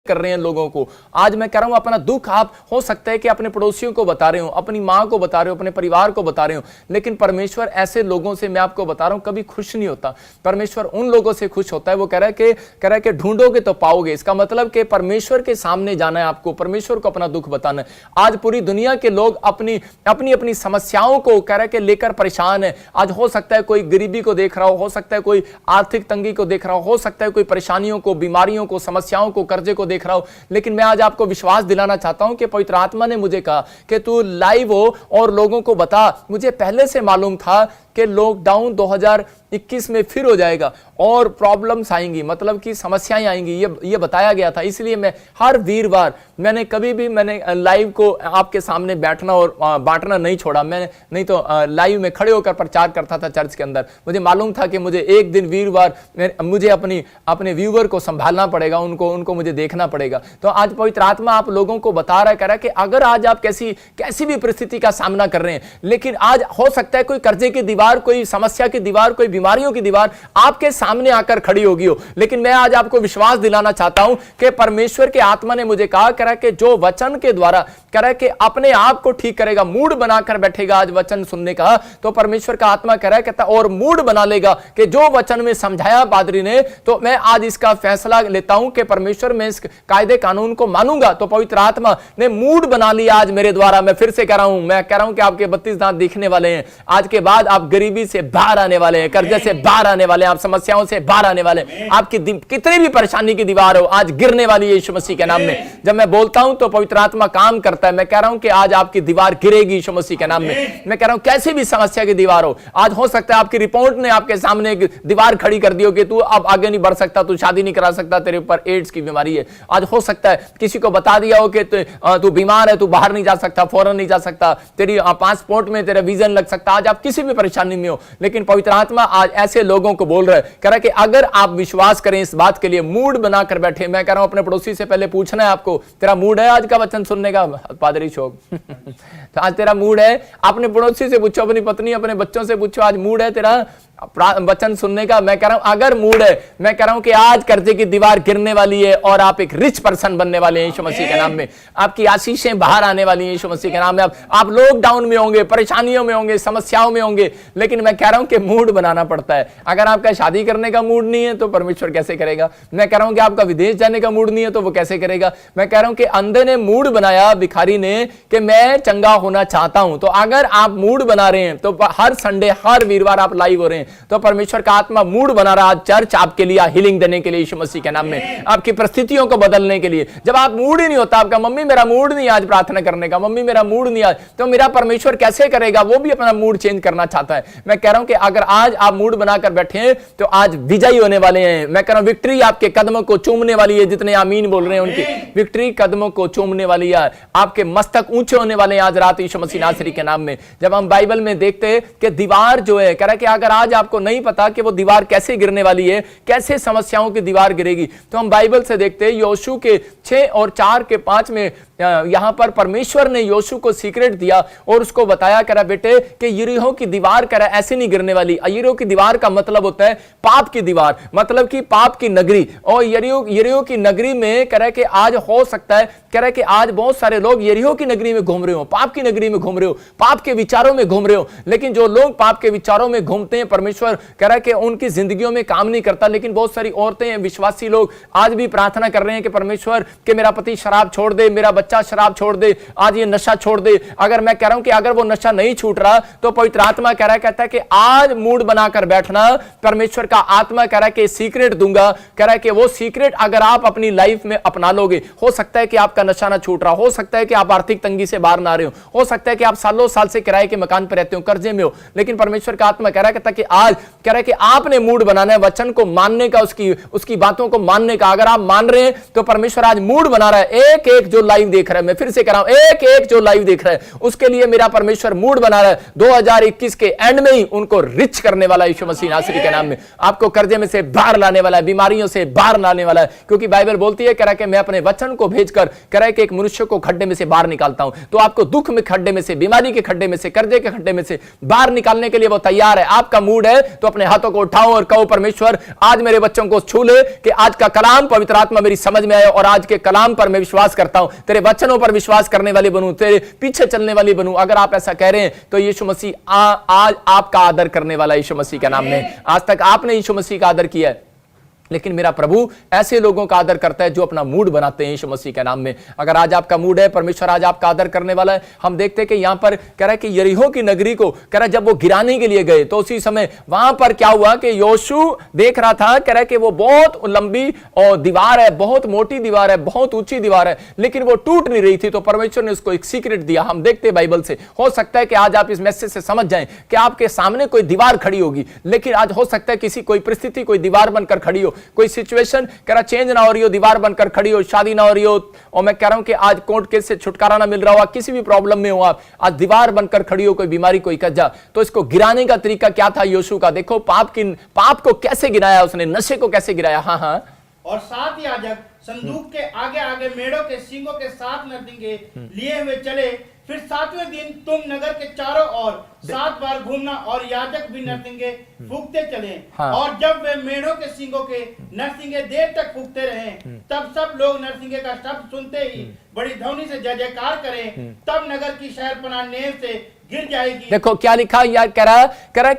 कर रहे हैं लोगों को। आज मैं कह रहा हूं अपना दुख आप हो सकता है कि अपने पड़ोसियों को बता रहे हो, अपनी मां को बता रहे हो, अपने परिवार को बता रहे हो, लेकिन परमेश्वर ऐसे लोगों से, मैं आपको बता रहा हूं, कभी खुश नहीं होता। परमेश्वर उन लोगों से खुश होता है, वो कह रहा है कि ढूंढोगे तो पाओगे। इसका मतलब कि परमेश्वर के सामने जाना है आपको, परमेश्वर को अपना दुख बताना है। आज पूरी दुनिया के लोग अपनी अपनी समस्याओं को कह रहा है कि लेकर परेशान है। आज हो सकता है कोई गरीबी को देख रहा हो सकता है कोई आर्थिक तंगी को देख रहा हो सकता है कोई परेशानियों को, बीमारियों को, समस्याओं को, कर्जे को देख रहा हो, लेकिन मैं आज आपको विश्वास दिलाना चाहता हूं कि पवित्र आत्मा ने मुझे कहा कि तू लाइव हो और लोगों को बता। मुझे पहले से मालूम था कि लॉकडाउन 2021 में फिर हो जाएगा और प्रॉब्लम्स आएंगी, मतलब कि समस्याएं आएंगी, ये बताया गया था। इसलिए मैं हर वीरवार मैंने कभी भी लाइव को आपके सामने बैठना और बांटना नहीं छोड़ा। मैं नहीं तो लाइव में खड़े होकर प्रचार करता था चर्च के अंदर। मुझे मालूम था कि मुझे एक दिन वीरवार मुझे अपने व्यूवर को संभालना पड़ेगा, उनको मुझे देखना पड़ेगा। तो आज पवित्र आत्मा आप लोगों को बता रहा है कि अगर आज आप कैसी भी परिस्थिति का सामना कर रहे हैं, लेकिन आज हो सकता है कोई कर्जे की दीवार, कोई समस्या की दीवार, कोई बीमारियों की दीवार आपके सामने आकर खड़ी होगी हो, लेकिन मैं आज आपको विश्वास दिलाना चाहता हूं कि परमेश्वर के आत्मा ने मुझे कहा कि जो वचन के द्वारा कि अपने आप को ठीक करेगा, मूड बनाकर बैठेगा आज वचन सुनने का, तो परमेश्वर का आत्मा कह रहा है कहता और मूड बना लेगा कि जो वचन में समझाया पादरी ने, तो मैं आज इसका फैसला लेता हूं कि परमेश्वर में इस कायदे कानून को मानूंगा। तो पवित्र आत्मा ने मूड बना लिया आज मेरे द्वारा। मैं फिर से कह रहा हूं कि आपके 32 दांत दिखने वाले हैं। आज के बाद आप गरीबी से बाहर आने वाले हैं, कर्जे से बाहर आने वाले हैं, आप समस्याओं से बाहर आने वाले हैं। आपकी कितनी भी परेशानी की दीवार हो आज गिरने वाली है यीशु मसीह के नाम में। जब मैं बोलता हूं तो पवित्र आत्मा काम करता है। मैं कह रहा हूं कि आज आपकी दीवार गिरेगी यीशु मसीह के नाम में। मैं कह रहा हूं कैसी भी समस्या की दीवार हो, आज हो सकता है आपकी रिपोर्ट ने आपके सामने एक दीवार खड़ी कर दी हो कि तू अब आगे नहीं बढ़ सकता, तू शादी नहीं करा सकता, तेरे ऊपर एड्स की बीमारी है। आज हो सकता है किसी को बता दिया हो कि तू बीमार है, तू बाहर नहीं जा सकता, फॉरेन नहीं जा सकता, तेरी पासपोर्ट में तेरा वीजा लग सकता। आज आप किसी भी परेशानी में हो, लेकिन पवित्र आत्मा आज ऐसे लोगों को बोल रहा है, कह रहा है कि अगर आप विश्वास करें इस बात के लिए, मूड बनाकर बैठे। मैं कह रहा हूं अपने पड़ोसी से पहले पूछना है आपको, तेरा मूड है आज का वचन सुनने का? पादरी शोक तो आज तेरा मूड है? अपने पड़ोसी से पूछो, अपनी पत्नी, अपने बच्चों से पूछो, आज मूड है तेरा वचन सुनने का? मैं कह रहा हूं अगर मूड है, मैं कह रहा हूं कि आज कर्जे की दीवार गिरने वाली है और आप एक रिच पर्सन बनने वाले हैं यीशु मसीह के नाम में। आपकी आशीषें बाहर आने वाली हैं यीशु मसीह के नाम में। आप लॉकडाउन में होंगे, परेशानियों में होंगे, समस्याओं में होंगे, लेकिन मैं कह रहा हूं कि मूड बनाना पड़ता है। अगर आपका शादी करने का मूड नहीं है तो परमेश्वर कैसे करेगा? मैं कह रहा हूं कि आपका विदेश जाने का मूड नहीं है तो वो कैसे करेगा? मैं कह रहा हूं कि अंधे ने मूड बनाया, भिखारी ने, कि मैं चंगा होना चाहता हूं। तो अगर आप मूड बना रहे हैं तो हर संडे, हर वीरवार आप लाइव हो रहे हैं, तो परमेश्वर का आत्मा मूड बना रहा है चर्च आपके लिए हीलिंग देने के लिए यीशु मसीह के नाम में, आपकी परिस्थितियों को बदलने के लिए। जब आप मूड ही नहीं होता, आपका मम्मी मेरा मूड नहीं आज प्रार्थना करने का, मम्मी मेरा मूड नहीं आज, तो मेरा परमेश्वर कैसे करेगा? वो भी अपना मूड चेंज करना चाहता है। मैं कह रहा हूं कि अगर आज आप मूड बनाकर बैठे हैं तो आज विजयी होने वाले हैं। मैं कह रहा हूं विक्ट्री आपके कदमों को चूमने वाली है। जितने आमीन बोल रहे हैं उनकी विक्ट्री कदमों को चूमने वाली है। आपके मस्तक ऊंचे होने वाले हैं आज रात यीशु मसीह नासरी के नाम में। जब हम बाइबल में देखते हैं कि दीवार जो है, कह रहा है कि अगर आज आपको नहीं पता कि वो दीवार कैसे गिरने वाली है, कैसे समस्याओं की दीवार गिरेगी, तो हम बाइबल से देखते हैं योशू के 6 और 4 के 5 में यहां पर परमेश्वर ने योशू को सीक्रेट दिया और उसको बताया, कह रहा बेटे कि यरीहो की दीवार कह रहा ऐसे नहीं गिरने वाली। यरीहो की दीवार का मतलब होता है पाप की दीवार, मतलब कि पाप की नगरी। और यरीहो की नगरी में कह रहा है कि आज हो सकता है, कह रहा है कि आज बहुत सारे लोग यरीहो की नगरी में घूम रहे हो, पाप की नगरी में घूम रहे हो, पाप के विचारों में घूम रहे हो। लेकिन जो लोग पाप के विचारों में घूमते हैं, परमेश्वर कह रहा है कि उनकी जिंदगियों में काम नहीं करता। लेकिन बहुत सारी औरतें, विश्वासी लोग आज भी प्रार्थना कर रहे हैं कि परमेश्वर के मेरा पति शराब छोड़ दे, मेरा बच्चा शराब छोड़ दे, आज ये नशा छोड़ दे। अगर मैं कह रहा हूं कि अगर वो नशा नहीं छूट रहा तो पवित्र आत्मा कह रहा है, कहता है कि आज मूड बनाकर बैठना। परमेश्वर का आत्मा कह रहा है कि सीक्रेट दूंगा, कह रहा है कि वो सीक्रेट अगर आप अपनी लाइफ में अपना लोगे, हो सकता है कि आपका नशा ना छूट रहा, हो सकता है कि आप आर्थिक तंगी से बाहर ना रहे हो सकता है कि आप सालों साल से किराए के मकान पर रहते हो, कर्जे में हो, लेकिन परमेश्वर का आत्मा कह रहा है कि आज कह रहा है कि आपने मूड बनाना है वचन को मानने का, उसकी बातों को मानने का। अगर आप मान रहे हैं तो परमेश्वर आज मूड बना रहा है। एक एक जो लाइव देख रहा है, मैं फिर से कह रहा हूं, एक एक जो लाइव देख रहा है उसके लिए मेरा परमेश्वर मूड बना रहा है। 2021 के एंड में ही उनको रिच करने वाला यीशु मसीह नासरी के नाम में, आपको कर्जे में से बाहर लाने वाला है, बीमारियों से बाहर लाने वाला है। क्योंकि बाइबल बोलती है, कह रहा है कि मैं अपने वचन को भेजकर कह रहा है कि एक मनुष्य को खड्डे में से बाहर निकालता हूं। तो आपको दुख में खड्डे में से, बीमारी के खड्डे में से, कर्जे के खड्डे में से बाहर निकालने के लिए वो तैयार है। आपका मूड मूड है तो अपने हाथों को उठाओ और कहो परमेश्वर आज मेरे बच्चों को छू ले कि आज का कलाम पवित्र आत्मा मेरी समझ में आए और आज के कलाम पर मैं विश्वास करता हूं, तेरे वचनों पर विश्वास करने वाली बनूं, तेरे पीछे चलने वाली बनूं। अगर आप ऐसा कह रहे हैं तो यीशु मसीह आज आपका आदर करने वाला यीशु मसीह के नाम में। आज तक आपने यीशु मसीह का आदर किया है, लेकिन मेरा प्रभु ऐसे लोगों का आदर करता है जो अपना मूड बनाते हैं यीशु मसीह के नाम में। अगर आज आपका मूड है, परमेश्वर आज आपका आदर करने वाला है। हम देखते हैं कि यहां पर कह रहा है कि यरीहो की नगरी को कह रहा है जब वो गिराने के लिए गए तो उसी समय वहां पर क्या हुआ कि योशू देख रहा था, कह रहा है कि वो बहुत लंबी और दीवार है, बहुत मोटी दीवार है, बहुत ऊंची दीवार है, लेकिन वो टूट नहीं रही थी। तो परमेश्वर ने उसको एक सीक्रेट दिया। हम देखते हैं बाइबल से, हो सकता है कि आज आप इस मैसेज से समझ जाएं कि आपके सामने कोई दीवार खड़ी होगी, लेकिन आज हो सकता है किसी कोई परिस्थिति कोई दीवार बनकर खड़ी हो, कोई सिचुएशन कह रहा चेंज ना हो रही हो, दीवार बनकर खड़ी हो, शादी ना हो रही हो, और मैं कह रहा हूं कि आज कोर्ट केस से छुटकारा ना मिल रहा हो, किसी भी प्रॉब्लम में हो आप, आज दीवार बनकर खड़ी हो, कोई बीमारी कोई कज्जा। तो इसको गिराने का तरीका क्या था योशू का? देखो पाप को कैसे गिराया उसने, नशे को कैसे गिराया। हाँ हाँ, और सात याजक संदूक के आगे आगे मेढ़ों के सींगों के साथ नरसिंगे लिए हुए चले। फिर सातवें दिन तुम नगर के चारों ओर 7 बार घूमना और याजक भी नरसिंगे फूंकते चले। हाँ। और जब वे मेढ़ों के सींगों के नरसिंगे देर तक फूंकते रहे, तब सब लोग नरसिंगे का शब्द सुनते ही बड़ी ध्वनि से जय जयकार करें, तब नगर की शहरपनाह नेव से गिर जाएगी। देखो क्या लिखा यार, कह रहा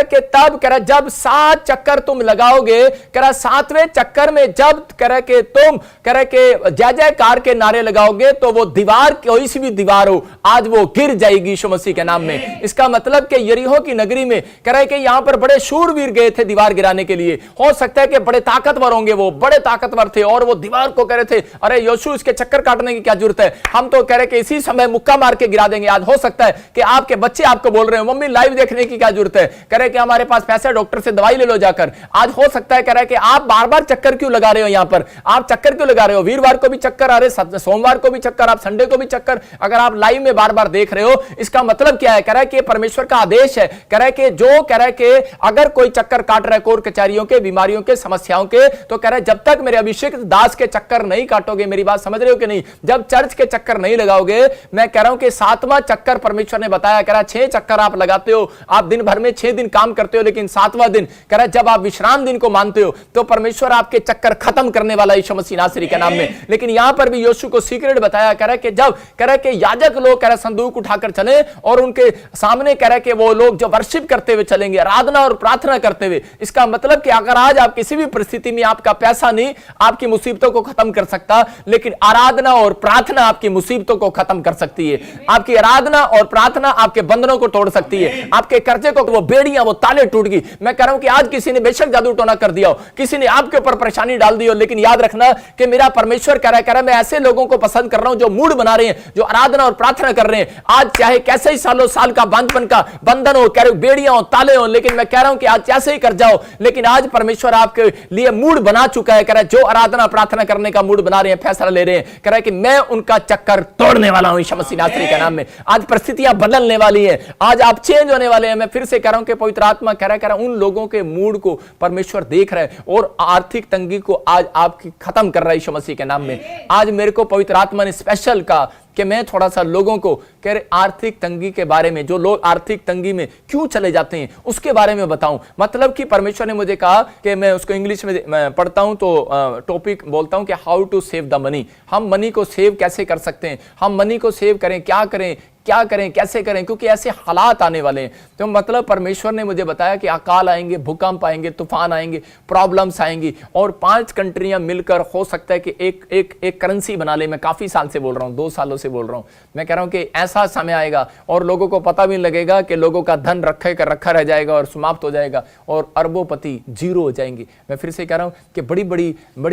कि तब कह रहा जब 7 चक्कर तुम लगाओगे, कह रहा 7वें चक्कर में जब कह रहा कि तुम कह रहा कि जय जयकार के नारे लगाओगे तो वो दीवार कोई सी भी दीवार हो आज वो गिर जाएगी यीशु मसीह के नाम में। इसका मतलब कि यरीहो की नगरी में कह रहा है कि यहां पर बड़े शूरवीर गए थे दीवार गिराने के लिए। हो सकता है कि बड़े ताकतवर होंगे, वो बड़े ताकतवर थे और वो दीवार को कह रहे थे अरे योशू इसके चक्कर काटने की क्या जरूरत है, हम तो कह रहे कि इसी समय मुक्का मार के गिरा देंगे। आज हो सकता है कि आपके बच्चे आपको बोल रहे हो मम्मी लाइव देखने की क्या जरूरत है, कह रहे कि हमारे पास पैसा है, डॉक्टर से दवाई ले लो जाकर। आज हो सकता है कह रहा है कि आप बार बार चक्कर क्यों लगा रहे हो, यहां पर आप चक्कर क्यों लगा रहे हो, वीरवार को भी चक्कर आ रहे, सोमवार को भी चक्कर, आप संडे को भी चक्कर। अगर आप लाइव में बार बार देख रहे हो इसका मतलब क्या है, कह रहा है कि परमेश्वर का आदेश है, कह रहा है कि जो कह रहा है कि अगर कोई चक्कर काट रहा है कोर्ट कचहरियों के, बीमारियों के, समस्याओं के, तो कह रहा है जब तक मेरे अभिषेक दास के चक्कर नहीं काटोगे, मेरी बात समझ रहे हो कि नहीं, जब चर्च के चक्कर नहीं लगाओगे, मैं कह रहा हूं कि 7वां चक्कर परमेश्वर ने बताया, कह रहा 6 चक्कर आप लगाते हो, आप दिन भर में 6 दिन काम करते हो, लेकिन 7वां दिन कह रहा है जब आप विश्राम दिन को मानते हो तो परमेश्वर आपके चक्कर खत्म करने वाला यीशु मसीह नासरी के नाम में। लेकिन यहां पर भी योशू को सीक्रेट बताया, कह रहा है कि जब कह रहा है कि याजक लोग कह रहा है संदूक उठाकर चले और उनके सामने कह रहा है कि वो लोग जो वर्शिप करते हुए चलेंगे, आराधना और प्रार्थना करते हुए। इसका मतलब कि अगर आज आप किसी भी परिस्थिति में आपका पैसा नहीं आपकी मुसीबतों को खत्म कर सकता, लेकिन आराधना और प्रार्थना आपकी मुसीबतों को खत्म कर सकती है। आपकी आराधना और प्रार्थना आपके बंधनों को तोड़ सकती है, आपके कर्जे को वो बेड़ियां वो ताले टूट गई। मैं कह रहा हूं कि आज किसी ने बेशक जादू टोना कर दिया हो, किसी ने आपके ऊपर परेशानी डाल दी हो, लेकिन याद रखना कि मेरा परमेश्वर कह रहा है मैं ऐसे लोगों को पसंद कर रहा हूं जो मूड बना रहे हैं, जो आराधना और प्रार्थना कर रहे हैं। आज चाहे कैसे ही सालों साल का बांझपन का बंधन हो, कह रहे बेड़ियां हो, ताले हो, लेकिन मैं कह रहा हूं कि आज कैसे ही कर जाओ, लेकिन आज परमेश्वर आपके लिए मूड बना चुका है। कह रहा है जो आराधना प्रार्थना करने का मूड बना रहे हैं, फैसला ले रहे हैं, कह रहा है कि मैं उनका चक्कर तोड़ने वाला हूं यीशु मसीह नासरी के नाम में। आज परिस्थितियां बदलने वाली हैं, आज आप चेंज होने वाले हैं। मैं फिर से कह रहा हूं कि पवित्र आत्मा कह रहा है उन लोगों के मूड को परमेश्वर देख रहा है और आर्थिक तंगी को आज आपकी खत्म कर रहा है यीशु मसीह के नाम में। आज मेरे को पवित्र आत्मा ने स्पेशल कहा कि मैं थोड़ा सा लोगों को कह रहे आर्थिक तंगी के बारे में, जो लोग आर्थिक तंगी में क्यों चले जाते हैं उसके बारे में बताऊं। मतलब कि परमेश्वर ने मुझे कहा कि मैं उसको इंग्लिश में पढ़ता हूं तो टॉपिक बोलता हूं कि how to save the money. हम मनी को सेव कैसे कर सकते हैं, हम मनी को सेव करें, क्या करें कैसे करें, क्योंकि ऐसे हालात आने वाले हैं। तो मतलब परमेश्वर ने मुझे बताया कि अकाल आएंगे, भूकंप आएंगे, तूफान आएंगे, प्रॉब्लम्स आएंगी और 5 कंट्रियां मिलकर हो सकता है कि एक करेंसी बना ले। मैं काफी साल से बोल रहा हूं, 2 सालों से बोल रहा हूं। मैं कह रहा हूं कि ऐसा समय आएगा और लोगों को पता भी नहीं लगेगा कि लोगों का धन रखा रह जाएगा और समाप्त हो जाएगा और अरबोपति जीरो हो जाएंगे। मैं फिर से कह रहा हूं कि बड़ी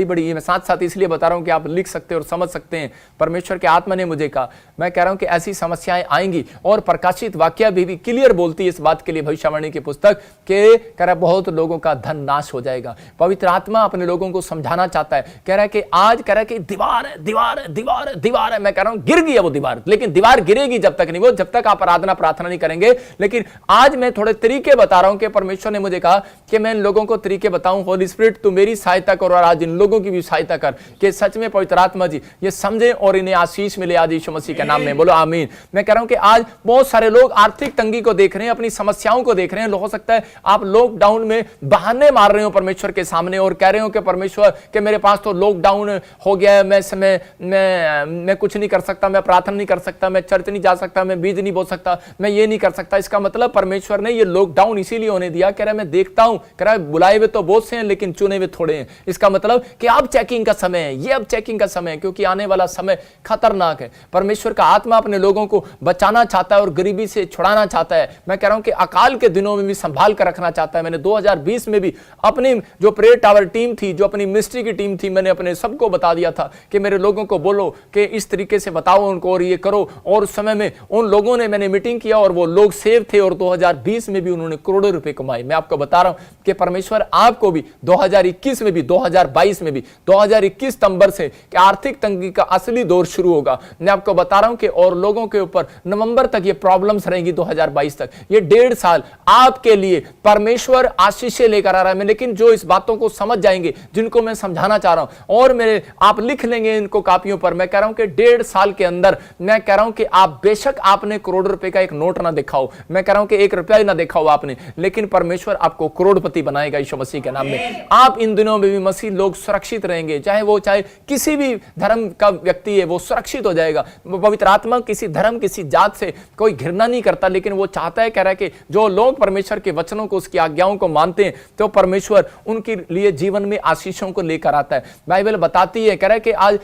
बड़ी मैं साथ इसलिए बता रहा हूं कि आप लिख सकते और समझ सकते हैं। परमेश्वर के आत्मा ने मुझे कहा, मैं कह रहा हूं कि ऐसी समस्याएं आएंगी और प्रकाशित वाक्य भी क्लियर बोलती है इस बात के लिए, भविष्यवाणी की पुस्तक के कह रहा बहुत लोगों का धन नाश हो जाएगा। पवित्र आत्मा अपने लोगों को समझाना चाहता है, कह रहा है कि आज कह रहा है कि दीवार है। मैं कह रहा हूं गिर गई है वो दीवार, लेकिन दीवार गिरेगी जब तक नहीं, वो जब तक आप आराधना प्रार्थना नहीं करेंगे। लेकिन आज मैं थोड़े तरीके बता रहा हूं कि परमेश्वर ने मुझे कहा कि मैं इन लोगों को तरीके बताऊं। होली स्पिरिट तू मेरी सहायता कर और आज इन लोगों की भी सहायता कर कि सच में पवित्र आत्मा जी ये समझे और इन्हें आशीष मिले आज यीशु मसीह के नाम में। बोलो आमीन। मैं रहा हूं कि आज बहुत सारे लोग आर्थिक तंगी को देख रहे हैं, अपनी समस्याओं को देख रहे हैं। हो सकता है आप लॉकडाउन में बहाने मार रहे हो परमेश्वर के सामने और कह रहे हो कि परमेश्वर के मेरे पास तो लॉकडाउन हो गया है, मैं कुछ नहीं कर सकता, मैं प्रार्थना नहीं कर सकता, मैं चर्च नहीं जा सकता, मैं बीज नहीं बो सकता, मैं ये नहीं कर सकता। इसका मतलब परमेश्वर ने ये लॉकडाउन इसीलिए होने दिया, कह रहा है मैं देखता हूं, कह रहा है बुलाए हुए तो बहुत से हैं लेकिन चुने हुए थोड़े हैं। इसका मतलब कि अब चेकिंग का समय है, ये अब चेकिंग का समय है, क्योंकि आने वाला समय खतरनाक है। परमेश्वर का आत्मा अपने लोगों को बचाना चाहता है और गरीबी से छुड़ाना चाहता है। मैं कह रहा हूं कि अकाल के दिनों में भी संभाल कर रखना चाहता है। मैंने 2020 में भी अपनी जो प्रेयर टावर टीम थी, जो अपनी मिनिस्ट्री की टीम थी, मैंने अपने सबको बता दिया था कि मेरे लोगों को बोलो कि इस तरीके से बताओ उनको और ये करो। और उस समय में उन लोगों ने मैंने मीटिंग किया और वो लोग सेव थे और 2020 में भी उन्होंने करोड़ों रुपए कमाए। मैं आपको बता रहा हूं कि परमेश्वर आपको भी 2021 में भी, 2022 में भी, 2021 सितंबर से कि आर्थिक तंगी का असली दौर शुरू होगा। मैं आपको बता रहा हूं कि और लोगों के ऊपर नवंबर तक ये प्रॉब्लम्स रहेंगी, 2022 तक। ये 1.5 साल आपके लिए परमेश्वर आशीषें लेकर आ रहा है। लेकिन जो इस बातों को समझ जाएंगे, जिनको मैं समझाना चाह रहा हूं और मेरे आप लिख लेंगे इनको कापियों पर, मैं कह रहा हूं कि 1.5 साल के अंदर मैं कह रहा हूं कि आप बेशक आपने करोड़ रुपए का एक नोट ना देखा हो, मैं कह रहा हूं कि 1 रुपया ही ना देखा हो आपने, लेकिन परमेश्वर आपको करोड़पति बनाएगा यीशु मसीह के नाम में। आप इन दिनों में भी मसीह लोग सुरक्षित रहेंगे, चाहे किसी भी धर्म का व्यक्ति है, वो सुरक्षित हो जाएगा। पवित्र आत्मा किसी धर्म, किसी जात से कोई घृणा नहीं करता, लेकिन वो चाहता है, कह रहा है कि जो लोग परमेश्वर के वचनों को, उसकी आज्ञाओं को मानते हैं, तो परमेश्वर उनके लिए जीवन में आशीषों को लेकर आता है। बाइबल बताती है, कह रहा है कि आज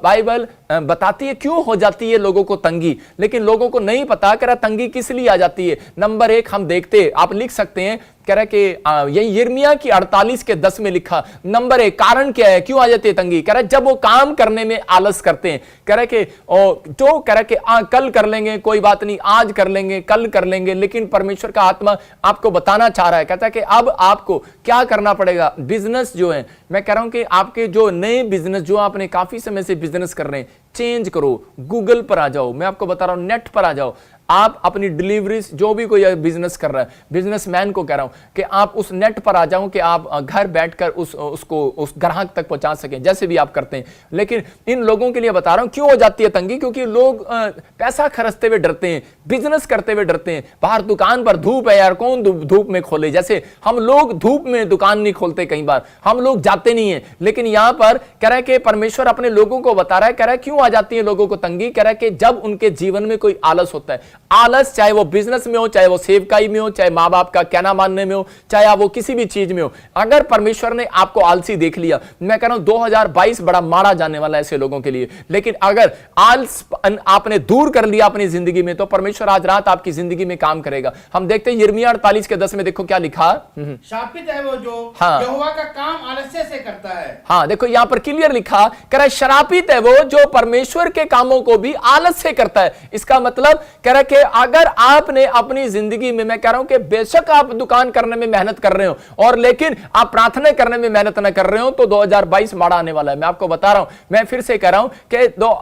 बाइबल बताती है क्यों हो जाती है लोगों को तंगी, लेकिन लोगों को नहीं पता कह रहा तंगी किस लिए आ जाती है। नंबर 1 हम देखते, आप लिख सकते हैं, कह रहा कि यही यिर्मयाह की 48:10 में लिखा। नंबर 1 कारण क्या है, क्यों आ जाती है तंगी? कह रहा जब वो काम करने में आलस करते हैं। कह रहा कि जो कह रहा कि कल कर लेंगे, कोई बात नहीं, आज कर लेंगे, कल कर लेंगे, लेकिन परमेश्वर का आत्मा आपको बताना चाह रहा है, कहता है कि अब आपको क्या करना पड़ेगा। बिजनेस जो है, मैं कह रहा हूं कि आपके जो नए बिजनेस, जो आपने काफी समय से बिजनेस कर रहे हैं, चेंज करो, गूगल पर आ जाओ, मैं आपको बता रहा हूं नेट पर आ जाओ। आप अपनी डिलीवरीज, जो भी कोई बिजनेस कर रहा है, बिजनेसमैन को कह रहा हूं कि आप उस नेट पर आ जाओ कि आप घर बैठकर उस ग्राहक तक पहुंचा सकें, जैसे भी आप करते हैं। लेकिन इन लोगों के लिए बता रहा हूं क्यों हो जाती है तंगी, क्योंकि लोग पैसा खर्चते हुए डरते हैं, बिजनेस करते हुए डरते हैं। बाहर दुकान पर धूप है यार, कौन धूप में खोले? जैसे हम लोग धूप में दुकान नहीं खोलते, कई बार हम लोग जाते नहीं है, लेकिन यहां पर कह रहा है कि परमेश्वर अपने लोगों को बता रहा है, कह रहा है क्यों आ जाती है लोगों को तंगी। कह रहा है कि जब उनके जीवन में कोई आलस होता है, आलस चाहे वो बिजनेस में हो, चाहे वो सेवकाई में हो, चाहे मां बाप का कहना मानने में हो, चाहे वो किसी भी चीज में हो, अगर परमेश्वर ने आपको आलसी देख लिया, मैं कह रहा हूं 2022 बड़ा मारा जाने वाला है ऐसे लोगों के लिए। लेकिन अगर आलस आपने दूर कर लिया अपनी जिंदगी में, तो परमेश्वर आज रात आपकी जिंदगी में काम करेगा। हम देखते हैं यिर्मयाह 48:10 में, देखो क्या लिखा। शापित है वो जो हाँ, यहोवा का काम आलस्य से करता है। हाँ, देखो यहां पर क्लियर लिखा, कह रहा है शरापित है वो जो परमेश्वर के कामों को भी आलस से करता है। इसका मतलब कह रहा है कि अगर आपने अपनी जिंदगी में, मैं कह रहा हूं कि बेशक आप दुकान करने में मेहनत कर रहे हो, और लेकिन आप प्रार्थना करने में मेहनत न कर रहे हो, तो 2022 माड़ा आने वाला है। मैं आपको बता रहा हूं, मैं फिर से कह रहा हूं कि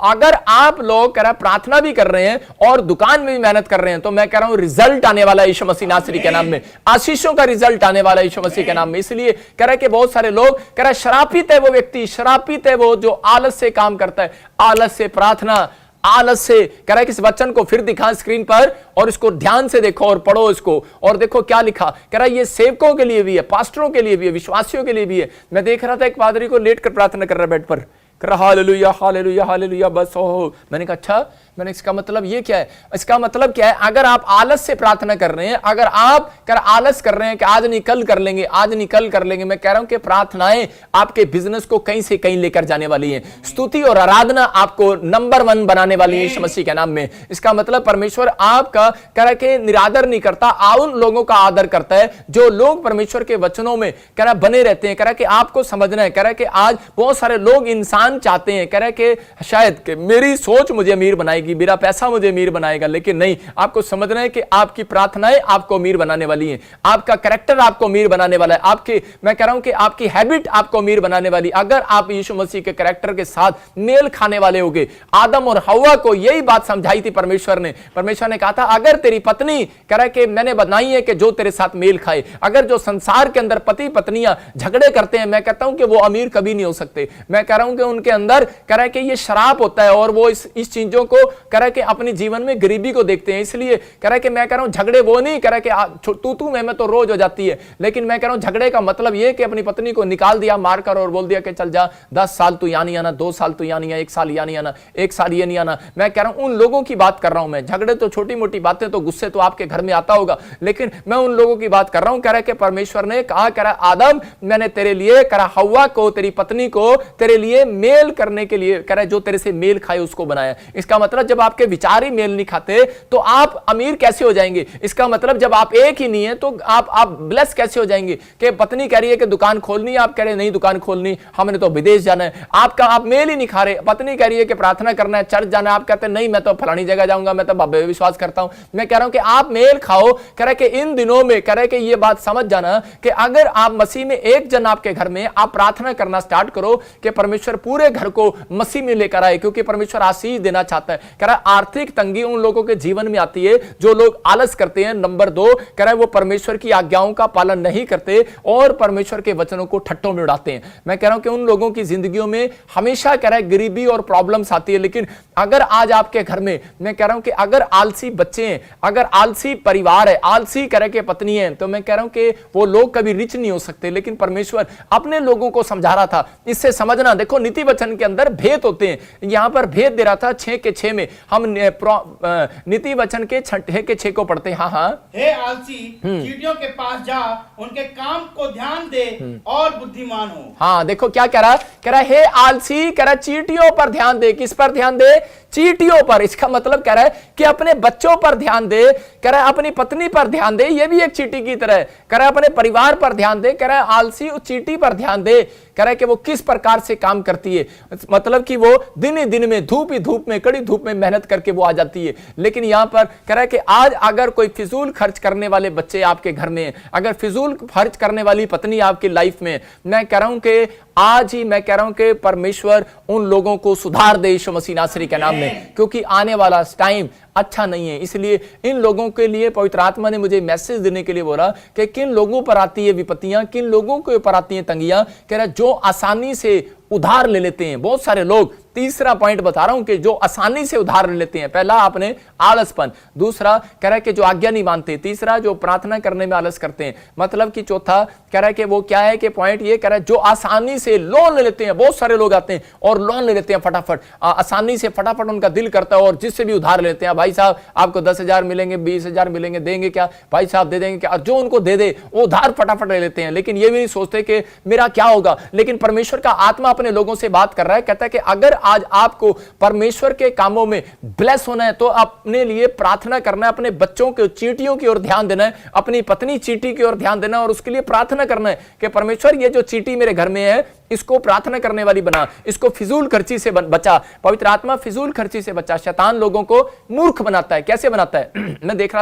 अगर आप लोग कह रहा प्रार्थना भी कर रहे हैं और दुकान में भी मेहनत कर रहे हैं, तो मैं कह रहा हूं रिजल्ट आने वाला है यीशु मसीह नासरी के नाम में, आशीषों का रिजल्ट आने वाला है यीशु मसीह के नाम में। इसलिए कह रहा है कि बहुत सारे लोग कह रहा शरापित है वो व्यक्ति, शरापित है वो जो आलस से काम करता है, आलस से प्रार्थना, आलस से। कह रहा है कि इस वचन को फिर दिखा स्क्रीन पर और इसको ध्यान से देखो और पढ़ो इसको, और देखो क्या लिखा। कह रहा है ये सेवकों के लिए भी है, पास्टरों के लिए भी है, विश्वासियों के लिए भी है। मैं देख रहा था एक पादरी को लेट कर प्रार्थना कर रहा है बेड पर, कर रहा हालेलुया हालेलुया हालेलुया, बस हो। मैंने कहा अच्छा, मैंने इसका मतलब ये क्या है? इसका मतलब क्या है? अगर आप आलस से प्रार्थना कर रहे हैं, अगर आप आलस कर रहे हैं कि आज नहीं कल कर लेंगे, आज नहीं कल कर लेंगे, मैं कह रहा हूं कि प्रार्थनाएं आपके बिजनेस को कहीं से कहीं लेकर जाने वाली हैं। स्तुति और आराधना आपको नंबर 1 बनाने वाली है यीशु मसीह के नाम में। इसका मतलब परमेश्वर आपका कह रहा कि निरादर नहीं करता, उन लोगों का आदर करता है जो लोग परमेश्वर के वचनों में कह रहा बने रहते हैं। कह रहा कि आपको समझना है, कह रहा कि आज बहुत सारे लोग इंसान चाहते हैं, कह रहा कि शायद कि मेरी सोच मुझे अमीर बनाएगी, मेरा पैसा मुझे अमीर बनाएगा, लेकिन नहीं, आपको समझना है कि आपकी प्रार्थनाएं आपको अमीर बनाने वाली हैं, आपका कैरेक्टर आपको अमीर बनाने वाला है, आपके, मैं कह रहा हूं कि आपकी हैबिट आपको अमीर बनाने वाली। अगर आप यीशु मसीह के कैरेक्टर के साथ मेल खाने वाले होगे। आदम और हव्वा को यही बात समझाई थी परमेश्वर ने कहा था अगर तेरी पत्नी, कह रहा है कि मैंने बनाई है कि जो तेरे साथ मेल खाए। अगर जो संसार के अंदर पति पत्नियां झगड़े करते हैं, मैं कहता हूं कि वो अमीर कभी नहीं हो सकते। मैं कह रहा हूं कि उनके अंदर कह रहा है कि ये शराब होता है और वो इस चीजों को कह रहा है कि अपनी जीवन में गरीबी को देखते हैं। इसलिए कह रहा है कि मैं कह रहा हूं झगड़े वो नहीं कह रहा है कि तू मैं तो रोज हो जाती है, लेकिन मैं कह रहा हूं झगड़े का मतलब यह कि अपनी पत्नी को निकाल दिया मारकर और बोल दिया कि चल जा, 10 साल तू यहाँ नहीं आना, 2 साल तू यहाँ नहीं आना, 1 साल यहाँ नहीं आना, 1 साल ये नहीं आना। मैं कह रहा हूं उन लोगों की बात कर रहा हूं मैं। झगड़े तो छोटी मोटी बातें तो गुस्से तो आपके घर में आता होगा, लेकिन मैं उन लोगों की बात कर रहा हूं। कह रहा है कि परमेश्वर ने कहा, कह रहा आदम मैंने तेरे लिए कह रहा हव्वा को, तेरी पत्नी को तेरे लिए मेल करने के लिए कह रहा जो तेरे से मेल खाए उसको बनाया। इसका मतलब जब आपके विचार ही मेल नहीं खाते तो आप अमीर कैसे हो जाएंगे? इसका मतलब जब आप एक ही नहीं है तो आप ब्लेस कैसे हो जाएंगे? कि पत्नी कह रही है कि दुकान खोलनी है, आप कह रहे नहीं दुकान खोलनी, हमने तो विदेश जाना है। आप मेल ही नहीं खा रहे। पत्नी कह रही है कि प्रार्थना करना है, चर्च जाना है, आप कहते हैं नहीं मैं तो फलानी जगह जाऊंगा, मैं तो बाबे विश्वास करता हूं। मैं कह रहा हूं कि आप मेल खाओ। कह रहा है कि इन दिनों में कह रहा है कि ये बात समझ जाना कि अगर आप मसीह में एक जन आपके घर में आप प्रार्थना करना स्टार्ट करो कि परमेश्वर पूरे घर को मसीह में लेकर आए, क्योंकि परमेश्वर आशीष देना चाहता है। कह रहा है आर्थिक तंगी उन लोगों के जीवन में आती है जो लोग आलस करते हैं। नंबर 2 कह रहा है वो परमेश्वर की आज्ञाओं का पालन नहीं करते और परमेश्वर के वचनों को ठट्टों में उड़ाते हैं। मैं कह रहा हूं कि उन लोगों की जिंदगियों में हमेशा कह रहा है गरीबी और प्रॉब्लम्स आती है। लेकिन अगर आज आपके घर में मैं कह रहा हूं कि अगर आलसी बच्चे हैं, अगर आलसी परिवार है, आलसी कह रहे के पत्नी है, तो मैं कह रहा हूं कि वो लोग कभी रिच नहीं हो सकते। लेकिन परमेश्वर अपने लोगों को समझा रहा था। इससे समझना, देखो नीति वचन के अंदर भेद होते हैं। यहां पर भेद दे रहा था 6 के 6 में। हम नीति वचन के 6 के 6 को पढ़ते हैं। हाँ हे आलसी चींटियों के पास जा, उनके काम को ध्यान दे और बुद्धिमान हो। हाँ देखो क्या कह रहा है, कह रहा है हे आलसी, कह रहा है चींटियों पर ध्यान दे। किस पर ध्यान दे? चींटियों पर। इसका मतलब कह रहा है कि अपने बच्चों पर ध्यान दे, कह रहा है अपनी पत्नी पर ध्यान दे, ये भी एक चींटी की तरह है। कह रहा है अपने परिवार पर ध्यान दे, कह रहा है आलसी उस चींटी पर ध्यान दे। कह रहा है कि वो किस प्रकार से काम करती है, मतलब कि वो दिन ही दिन में धूप ही धूप में कड़ी धूप में मेहनत करके वो आ जाती है। लेकिन यहां पर कह रहा है कि आज अगर कोई फिजूल खर्च करने वाले बच्चे आपके घर में, अगर फिजूल खर्च करने वाली पत्नी आपकी लाइफ में, मैं कह रहा हूं कि आज ही मैं कह रहा हूं कि परमेश्वर उन लोगों को सुधार दे यीशु मसीह नासरी के नाम में, क्योंकि आने वाला टाइम अच्छा नहीं है। इसलिए इन लोगों के लिए पवित्र आत्मा ने मुझे मैसेज देने के लिए बोला कि किन लोगों पर आती है विपत्तियां, किन लोगों के ऊपर आती हैं तंगियां। कह रहा जो आसानी से उधार ले लेते हैं। बहुत सारे लोग, तीसरा पॉइंट बता रहा हूं कि जो आसानी से उधार ले लेते हैं। पहला आपने आलसपन, दूसरा कह रहा है कि जो आज्ञा नहीं मानते, तीसरा जो प्रार्थना करने में आलस करते हैं। मतलब कि चौथा कह रहा है कि वो क्या है कि पॉइंट ये कह रहा है जो आसानी से लोन ले लेते हैं। बहुत सारे लोग आते हैं और लोन ले लेते हैं फटाफट, आसानी से फटाफट उनका दिल करता है और जिससे भी उधार लेते हैं, भाई साहब आपको 10,000 मिलेंगे, 20,000 मिलेंगे, देंगे क्या? भाई साहब दे देंगे क्या? जो उनको दे दे वो उधार फटाफट ले लेते हैं। लेकिन ये भी नहीं सोचते कि मेरा क्या होगा। लेकिन परमेश्वर का आत्मा अपने लोगों से बात कर रहा है, कहता है कि अगर आज आपको परमेश्वर के कामों में ब्लेस होना है तो अपने लिए प्रार्थना करना है, अपने बच्चों के चींटियों की ओर ध्यान देना है, अपनी पत्नी चींटी की ओर ध्यान देना है और उसके लिए प्रार्थना करना है कि परमेश्वर ये जो चींटी मेरे घर में है इसको प्रार्थना करने वाली बना, इसको फिजूल खर्ची से बचा। पवित्र आत्मा फिजूल खर्ची से बचा। शैतान लोगों को मूर्ख बनाता है। कैसे बनाता है? मैं देख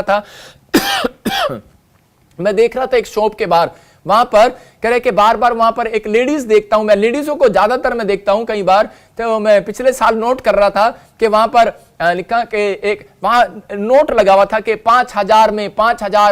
रहा था एक शॉप के बाहर, वहां पर कह रहे कि बार बार वहां पर एक लेडीज देखता हूं मैं, लेडीजों को ज्यादातर मैं देखता हूं कई बार। तो मैं पिछले साल नोट कर रहा था कि वहां पर लिखा कि एक वहां नोट लगा हुआ था कि 5,000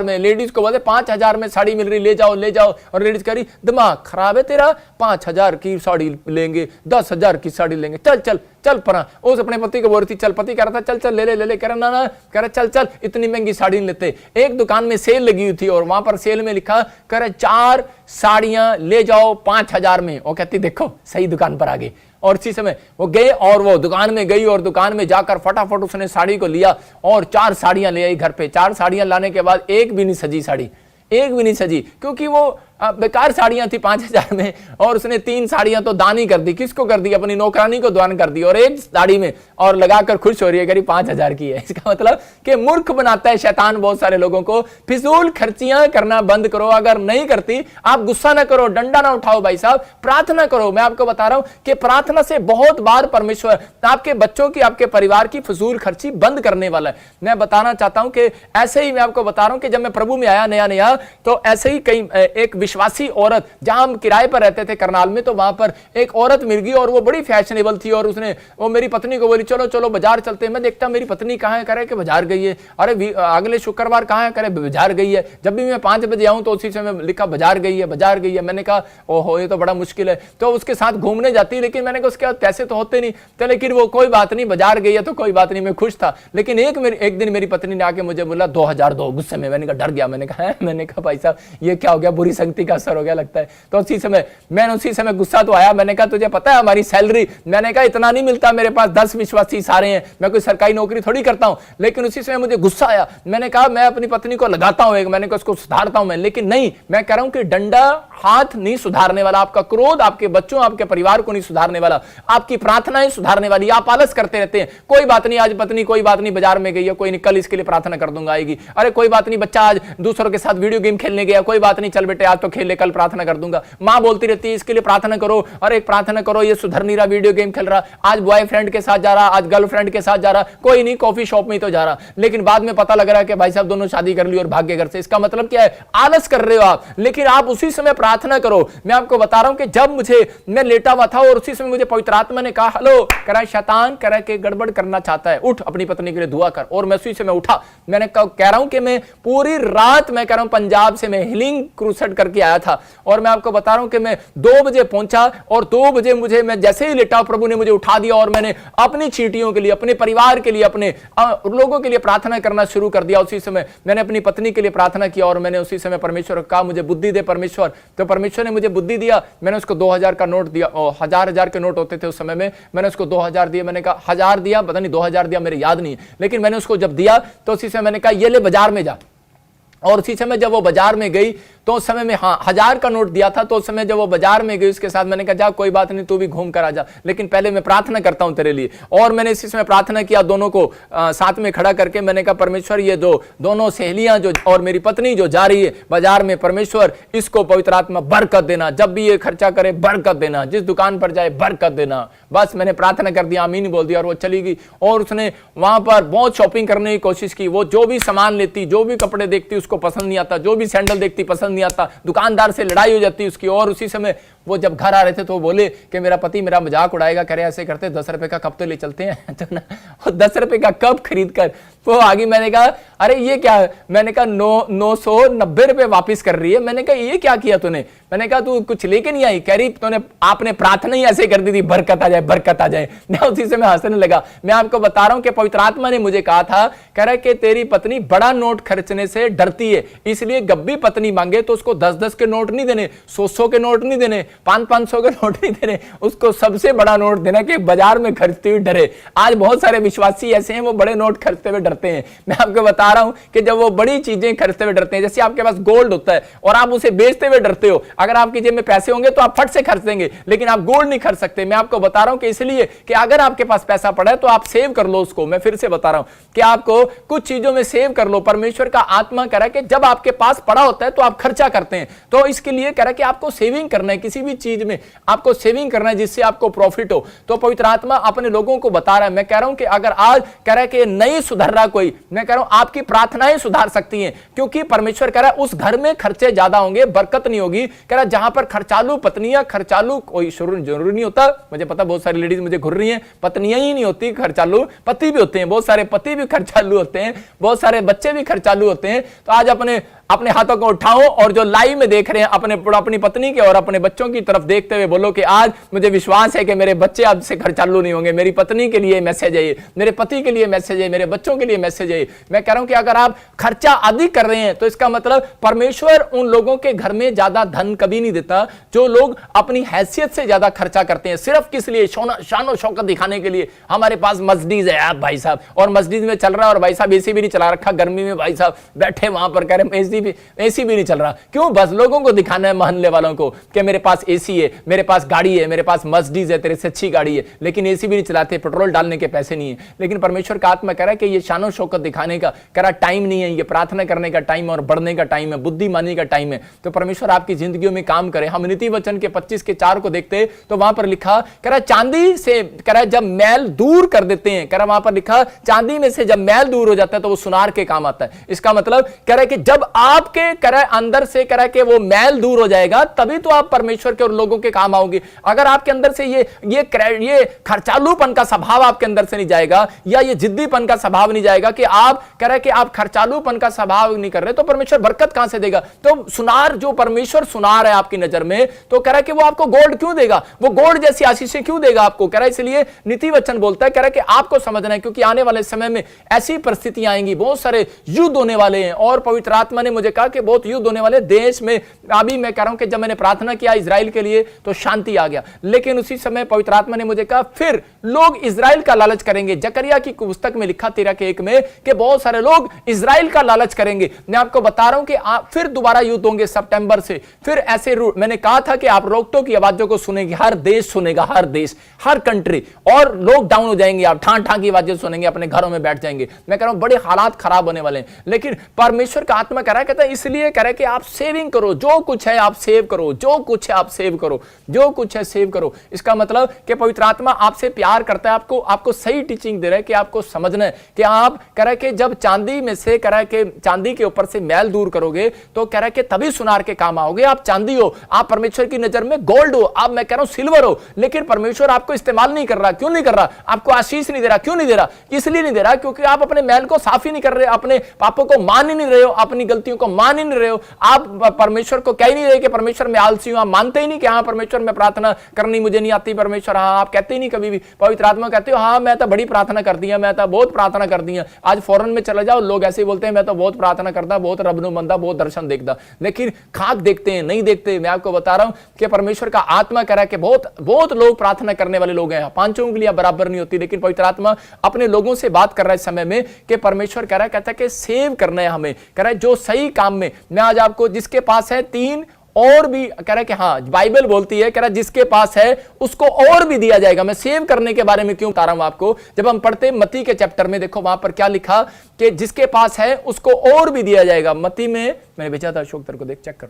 में लेडीज को बोलते 5,000 में साड़ी मिल रही, ले जाओ। और लेडीज कह रही दिमाग खराब है तेरा, 5,000 की साड़ी लेंगे, 10,000 की साड़ी लेंगे, चल परा। उस अपने पति को बोल रही थी चल, पति कह रहा था चल ले कह रहा ना, कह रहा चल इतनी महंगी साड़ी नहीं लेते। एक दुकान में सेल लगी हुई थी और वहां पर सेल में लिखा कह रहे 4 साड़ियां ले जाओ 5,000 में। वो कहती देखो सही दुकान पर आ गई। और इसी समय वो गए और वो दुकान में गई और दुकान में जाकर फटाफट उसने साड़ी को लिया और 4 साड़ियां ले आई घर पे। 4 साड़ियां लाने के बाद एक भी नहीं सजी साड़ी, एक भी नहीं सजी, क्योंकि वो बेकार साड़ियां थी 5,000 में। और उसने 3 साड़ियां तो दान ही कर दी। किसको कर दी? अपनी नौकरानी को दान कर दी और एक साड़ी में और लगाकर खुश हो रही है, करीब 5,000 की है। इसका मतलब कि मूर्ख बनाता है शैतान बहुत सारे लोगों को। फिजूल खर्चियां करना बंद करो। अगर नहीं करती आप गुस्सा ना करो, डंडा ना उठाओ, भाई साहब प्रार्थना करो। मैं आपको बता रहा हूं कि प्रार्थना से बहुत बार परमेश्वर आपके बच्चों की, आपके परिवार की फिजूल खर्ची बंद करने वाला है। मैं बताना चाहता हूं कि ऐसे ही मैं आपको बता रहा हूं कि जब मैं प्रभु में आया नया तो ऐसे ही कई एक विश्वासी औरत, जहां हम किराए पर रहते थे करनाल में, तो वहां पर एक औरत मिल गई और वो बड़ी फैशनेबल थी और उसने वो मेरी पत्नी को बोली चलो चलो बाजार चलते हैं। मैं देखता मेरी पत्नी कहाँ है, करे कि बाजार गई है। अरे अगले शुक्रवार कहाँ है, करे बाजार गई है। जब भी मैं 5 बजे आऊं तो उसी समय लिखा बाजार गई है, बाजार गई है। मैंने कहा ओहो ये तो बड़ा मुश्किल है, तो उसके साथ घूमने जाती, लेकिन मैंने कहा उसके बाद पैसे तो होते नहीं, तो लेकिन वो कोई बात नहीं, बाजार गई है तो कोई बात नहीं, मैं खुश था। लेकिन एक दिन मेरी पत्नी ने आके मुझे बोला 2000 दो, गुस्से में। मैंने कहा डर गया, मैंने कहा भाई साहब ये क्या हो गया, बुरी संगति का असर हो गया लगता है। तो उसी समय गुस्सा तो आया। मैंने कहा तुझे पता है हमारी सैलरी, मैंने कहा इतना नहीं मिलता, मेरे पास 10 विश्वासी सारे हैं, मैं कोई सरकारी नौकरी थोड़ी करता हूं। लेकिन उसी समय मुझे गुस्सा आया। मैंने कहा मैं अपनी पत्नी को लगाता हूं, मैंने कहा उसको सुधारता हूं मैं, लेकिन नहीं, मैं कह रहा हूं कि डंडा हाथ नहीं सुधारने वाला, आपका क्रोध आपके बच्चों आपके परिवार को नहीं सुधारने वाला, आपकी प्रार्थनाएं सुधारने वाली। आप आलस करते रहते हैं, कोई बात नहीं आज पत्नी कोई बात नहीं बाजार में गई है, कोई नहीं कल इसके लिए प्रार्थना कर दूंगा आएगी। अरे कोई बात नहीं बच्चा आज दूसरों के साथ वीडियो गेम खेलने गया, कोई बात नहीं चल बेटे आज तो खेल ले, कल प्रार्थना कर दूंगा। मां बोलती रहती है इसके लिए प्रार्थना करो, अरे प्रार्थना करो, ये सुधर नहीं रहा, वीडियो गेम खेल रहा, आज बॉयफ्रेंड के साथ जा रहा, आज गर्लफ्रेंड के साथ जा रहा, कोई नहीं कॉफी शॉप में तो जा रहा। लेकिन बाद में पता लग रहा है कि भाई साहब दोनों शादी कर ली और भाग गए घर से। इसका मतलब क्या है, आलस कर रहे हो आप। लेकिन आप उसी समय प्रार्थना करो। मैं आपको बता रहा हूं कि जब मैं लेटा हुआ था और उसी समय मुझे पवित्र आत्मा ने कहा हेलो, करा शैतान करा के गड़बड़ करना चाहता है, उठ अपनी पत्नी के लिए दुआ कर। और मैं उसी समय उठा। मैंने कह रहा हूं कि मैं पूरी रात, मैं कह रहा हूं पंजाब से मैं हीलिंग क्रूसेड करके आया था और मैं आपको बता रहा हूं कि मैं 2 बजे पहुंचा और 2 बजे मैं जैसे ही लेटा प्रभु ने मुझे उठा दिया और मैंने अपनी चीटियों के लिए, अपने परिवार के लिए, अपने लोगों के लिए प्रार्थना करना शुरू कर दिया। उसी समय मैंने अपनी पत्नी के लिए प्रार्थना किया और मैंने उसी समय परमेश्वर को कहा मुझे बुद्धि दे परमेश्वर। तो परमेश्वर ने मुझे बुद्धि दिया। मैंने उसको 2000 का नोट दिया, 1000 के नोट होते थे उस समय में, मैंने उसको 2000 दिया। मैंने कहा 1000 दिया, पता नहीं 2000 दिया, मेरे याद नहीं, लेकिन मैंने उसको जब दिया तो उसी समय मैंने कहा ये ले बाजार में जा। और उसी समय जब वो बाजार में गई तो उस समय में 1000 का नोट दिया था, तो उस समय जब वो बाजार में गई उसके साथ मैंने कहा जा कोई बात नहीं तू भी घूम कर आ जा, लेकिन पहले मैं प्रार्थना करता हूं तेरे लिए। और मैंने इसी समय प्रार्थना किया, दोनों को साथ में खड़ा करके मैंने कहा परमेश्वर ये दोनों सहेलियां जो और मेरी पत्नी जो जा रही है बाजार में, परमेश्वर इसको पवित्र आत्मा बरकत देना, जब भी ये खर्चा करे बरकत देना, जिस दुकान पर जाए बरकत देना। बस मैंने प्रार्थना कर दिया, आमीन बोल दिया और वो चली गई। और उसने वहां पर बहुत शॉपिंग करने की कोशिश की। वो जो भी सामान लेती, जो भी कपड़े देखती उसको पसंद नहीं आता, जो भी सैंडल देखती पसंद नहीं आता, दुकानदार से लड़ाई हो जाती उसकी। और उसी समय वो जब घर आ रहे थे तो बोले कि मेरा पति मेरा मजाक उड़ाएगा, करे ऐसे करते 10 रुपए का कप तो ले चलते हैं तो ना 10 रुपए का कप खरीद कर वो आगे। मैंने कहा अरे ये क्या, मैंने कहा 990 रुपए वापिस कर रही है। मैंने कहा ये क्या किया तूने, मैंने कहा तू कुछ लेके नहीं आई, कह रही तूने आपने प्रार्थना ही ऐसे कर दी थी बरकत आ जाए बरकत आ जाए। मैं उसी से मैं हंसने लगा। मैं आपको बता रहा हूं कि पवित्र आत्मा ने मुझे कहा था, कह रहा है कि तेरी पत्नी बड़ा नोट खर्चने से डरती है, इसलिए गब्बी पत्नी मांगे तो उसको 10-10 के नोट नहीं देने, 100-100 के नोट नहीं देने, 500-500 के नोट नहीं देने, उसको सबसे बड़ा नोट देना कि बाजार में खर्चते हुए डरे। आज बहुत सारे विश्वासी ऐसे हैं वो बड़े नोट खर्चते हुए डरते हैं। मैं आपको बता रहा हूं कि जब वो बड़ी चीजें खर्चते हुए डरते हैं, जैसे आपके पास गोल्ड होता है और आप उसे बेचते हुए डरते हो, अगर आपकी जेब में पैसे होंगे तो आप फट से खर्च देंगे, लेकिन आप गोल्ड नहीं खर्च सकते। मैं आपको बता रहा हूं कि इसलिए कि अगर आपके पास पैसा पड़ा है तो आप सेव कर लो उसको। मैं फिर से बता रहा हूं कि आपको कुछ चीजों में सेव कर लो। परमेश्वर का आत्मा कह रहा है कि जब आपके पास पड़ा होता है तो आप खर्चा करते हैं, तो इसके लिए कह रहा है कि आपको सेविंग करना है, किसी भी चीज में आपको सेविंग करना है जिससे आपको प्रॉफिट हो। तो पवित्र आत्मा अपने लोगों को बता रहा है। मैं कह रहा हूं कि अगर आज कह रहा है कि नहीं सुधर रहा कोई, मैं कह रहा हूं आपकी प्रार्थनाएं सुधार सकती हैं, क्योंकि परमेश्वर कह रहा है उस घर में खर्चे ज्यादा होंगे, बरकत नहीं होगी। कह रहा है जहां पर खर्चालू पत्नियां, खर्चालू कोई जरूरी नहीं होता, मुझे पता बहुत सारी लेडीज मुझे घुर रही हैं, पत्नियां ही नहीं होती खर्चालू, पति भी होते हैं, बहुत सारे पति भी खर्चालू होते हैं, बहुत सारे बच्चे भी खर्चालू होते हैं। तो आज अपने हाथों को उठाओ और जो लाइव में देख रहे हैं अपनी पत्नी के और अपने बच्चों की तरफ देखते हुए बोलो कि आज मुझे विश्वास है कि मेरे बच्चे अब से खर्चालू नहीं होंगे। मेरी पत्नी के लिए मैसेज है, मेरे पति के लिए मैसेज है, मेरे बच्चों के लिए मैसेज है। मैं कह रहा हूं कि अगर आप खर्चा अधिक कर रहे हैं तो इसका मतलब परमेश्वर उन लोगों के घर में ज्यादा धन कभी नहीं देता जो लोग अपनी हैसियत से ज्यादा खर्चा करते हैं। सिर्फ किस लिए, शान शौकत दिखाने के लिए। हमारे पास मर्सिडीज है आप भाई साहब, और मर्सिडीज में चल रहा है और भाई साहब एसी भी नहीं चला रखा, गर्मी में भाई साहब बैठे वहां पर कह रहे एसी भी नहीं चल रहा। क्यों? बस लोगों को दिखाना है, मोहल्ले वालों को, कि मेरे पास एसी है, मेरे पास गाड़ी है, मेरे पास मर्सिडीज है, तेरे से अच्छी गाड़ी है, लेकिन एसी भी नहीं चलाते, पेट्रोल डालने के पैसे नहीं है। लेकिन परमेश्वर का आत्मा कह रहा है कि ये शान शौकत दिखाने का कह रहा टाइम नहीं है, ये प्रार्थना करने का टाइम और बढ़ने का टाइम है, बुद्धिमानी का टाइम है। तो परमेश्वर आपकी जिंदगियों में काम करे। हम नीति वचन के 25 के 4 को देखते तो वहां पर लिखा, कह रहा चांदी से कह रहा जब मैल दूर कर देते हैं, कह रहा वहां पर लिखा चांदी में से जब मैल दूर हो जाता है तो वो सुनार के काम आता है। इसका मतलब कह रहा है कि जब आपके करे अंदर से करे कि वो मैल दूर हो जाएगा, तभी तो आप परमेश्वर के और लोगों के काम आओगे। अगर आपके अंदर से ये खर्चालूपन का स्वभाव आपके अंदर से नहीं जाएगा, या ये जिद्दीपन का स्वभाव नहीं जाएगा कि आप करे कि आप खर्चालूपन का स्वभाव नहीं कर रहे, तो परमेश्वर बरकत कहां से देगा? तो सुनार, जो परमेश्वर सुनार है आपकी नजर में, तो कह रहा है कि वो आपको गोल्ड क्यों देगा? वो गोल्ड जैसी आशीषें क्यों देगा आपको? कह रहा है इसलिए नीति वचन बोलता है, कह रहा है कि आपको समझना है, क्योंकि आने वाले समय में ऐसी परिस्थितियां आएंगी, बहुत सारे युद्ध होने वाले हैं। और पवित्र आत्मा ने मुझे कहा कि बहुत युद्ध होने वाले देश में। अभी मैं कह रहा हूं कि जब मैंने प्रार्थना किया इजराइल के लिए तो शांति आ गया, लेकिन उसी समय पवित्र आत्मा ने मुझे कहा फिर लोग इजराइल का लालच करेंगे। जकरिया की पुस्तक में लिखा 13:1 में कि बहुत सारे लोग इजराइल का लालच करेंगे। मैं आपको बता रहा हूं कि फिर दोबारा युद्ध होंगे सितंबर से। फिर ऐसे मैंने कहा था कि आप रोकटों की आवाजों को सुनेंगे, हर देश सुनेगा, हर देश, हर कंट्री, और लोग डाउन हो जाएंगे, आप ठां ठां की आवाजें सुनेंगे, अपने घरों में बैठ जाएंगे। मैं कह रहा हूं बड़े हालात खराब होने वाले हैं। लेकिन परमेश्वर का आत्मा कह रहा है, कहता है इसलिए कह रहा है कि आप सेविंग करो, जो कुछ है आप सेव करो, जो कुछ है आप सेव करो, जो कुछ है सेव करो। इसका मतलब कि पवित्र आत्मा आपसे प्यार करता है, आपको सही टीचिंग दे रहा है कि आपको समझना है कि आप कह रहा है कि जब चांदी में से कह रहा है कि चांदी के ऊपर से मैल दूर करोगे, तो कह रहा है कि तभी सुनार के काम आओगे। आप चांदी हो, आप परमेश्वर की नजर में गोल्ड हो, आप मैं कह रहा हूं सिल्वर हो, लेकिन परमेश्वर आपको इस्तेमाल नहीं कर रहा। क्यों नहीं कर रहा? आपको आशीष नहीं दे रहा। क्यों नहीं दे रहा? इसलिए नहीं दे रहा क्योंकि आप अपने मैल को साफ ही नहीं कर रहे, अपने पापों को मान ही नहीं रहे हो, अपनी गलतियों को मान ही नहीं रहे हो। आप परमेश्वर को कह ही नहीं रहे कि परमेश्वर मैं आलसी हूं। आप मानते ही नहीं कि हाँ परमेश्वर मैं प्रार्थना करनी मुझे नहीं आती परमेश्वर, हाँ आप कहते ही नहीं कभी भी। पवित्र आत्मा कहते हो हाँ मैं तो बड़ी प्रार्थना कर दी है, मैं तो बहुत प्रार्थना कर दी है। आज फॉरेन में चले जाओ, लोग ऐसे ही बोलते हैं मैं तो बहुत प्रार्थना करता, बहुत रब नु मंदा, बहुत दर्शन देखता, लेकिन खाक देखते हैं, नहीं देखते। मैं आपको बता रहा हूं कि परमेश्वर का आत्मा कह रहा है कि बहुत लोग प्रार्थना करने वाले लोग हैं, पांचों उंगलियां बराबर नहीं होती, लेकिन पवित्र आत्मा अपने लोगों से बात कर रहा है इस समय में कि परमेश्वर कह रहा है, कहता है कि सेव करना है हमें, कह रहा है जो सही काम में। मैं आज आपको जिसके पास है 3 और भी कह रहा है कि हाँ बाइबल बोलती है, कह रहा है जिसके पास है उसको और भी दिया जाएगा। मैं सेव करने के बारे में क्यों बता रहा हूं आपको? जब हम पढ़ते मत्ती के चैप्टर में, देखो वहां पर क्या लिखा कि जिसके पास है उसको और भी दिया जाएगा। मत्ती में मैंने भेजा था, अशोक तेरे को देख चेक कर।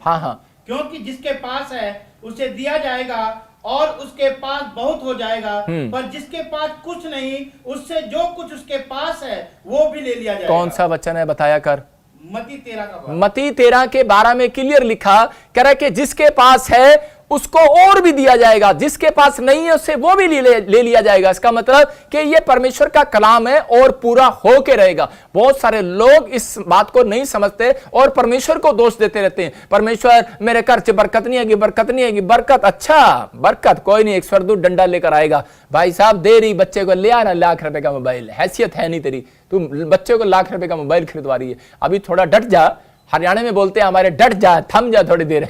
हाँ, क्योंकि जिसके पास है उसे दिया जाएगा और उसके पास बहुत हो जाएगा, पर जिसके पास कुछ नहीं उससे जो कुछ उसके पास है वो भी ले लिया जाएगा। कौन सा वचन है बताया कर? मत्ती 13 का, मत्ती 13 के 12 में क्लियर लिखा, कह रहा है कि जिसके पास है उसको और भी दिया जाएगा, जिसके पास नहीं है उससे वो भी ले लिया जाएगा। इसका मतलब कि ये परमेश्वर का कलाम है और पूरा होके रहेगा। बहुत सारे लोग इस बात को नहीं समझते और परमेश्वर को दोष देते रहते हैं। परमेश्वर मेरे घर से बरकत नहीं आएगी, बरकत नहीं आएगी। बरकत, अच्छा बरकत कोई नहीं, एक स्वर्गदूत डंडा लेकर आएगा। भाई साहब दे रही बच्चे को, ले आना लाख रुपए का मोबाइल, हैसियत है नहीं तेरी, तू बच्चे को लाख रुपए का मोबाइल खरीदवा रही है। अभी थोड़ा डट जा, हरियाणा में बोलते हैं हमारे डट जा, थम जा थोड़ी देर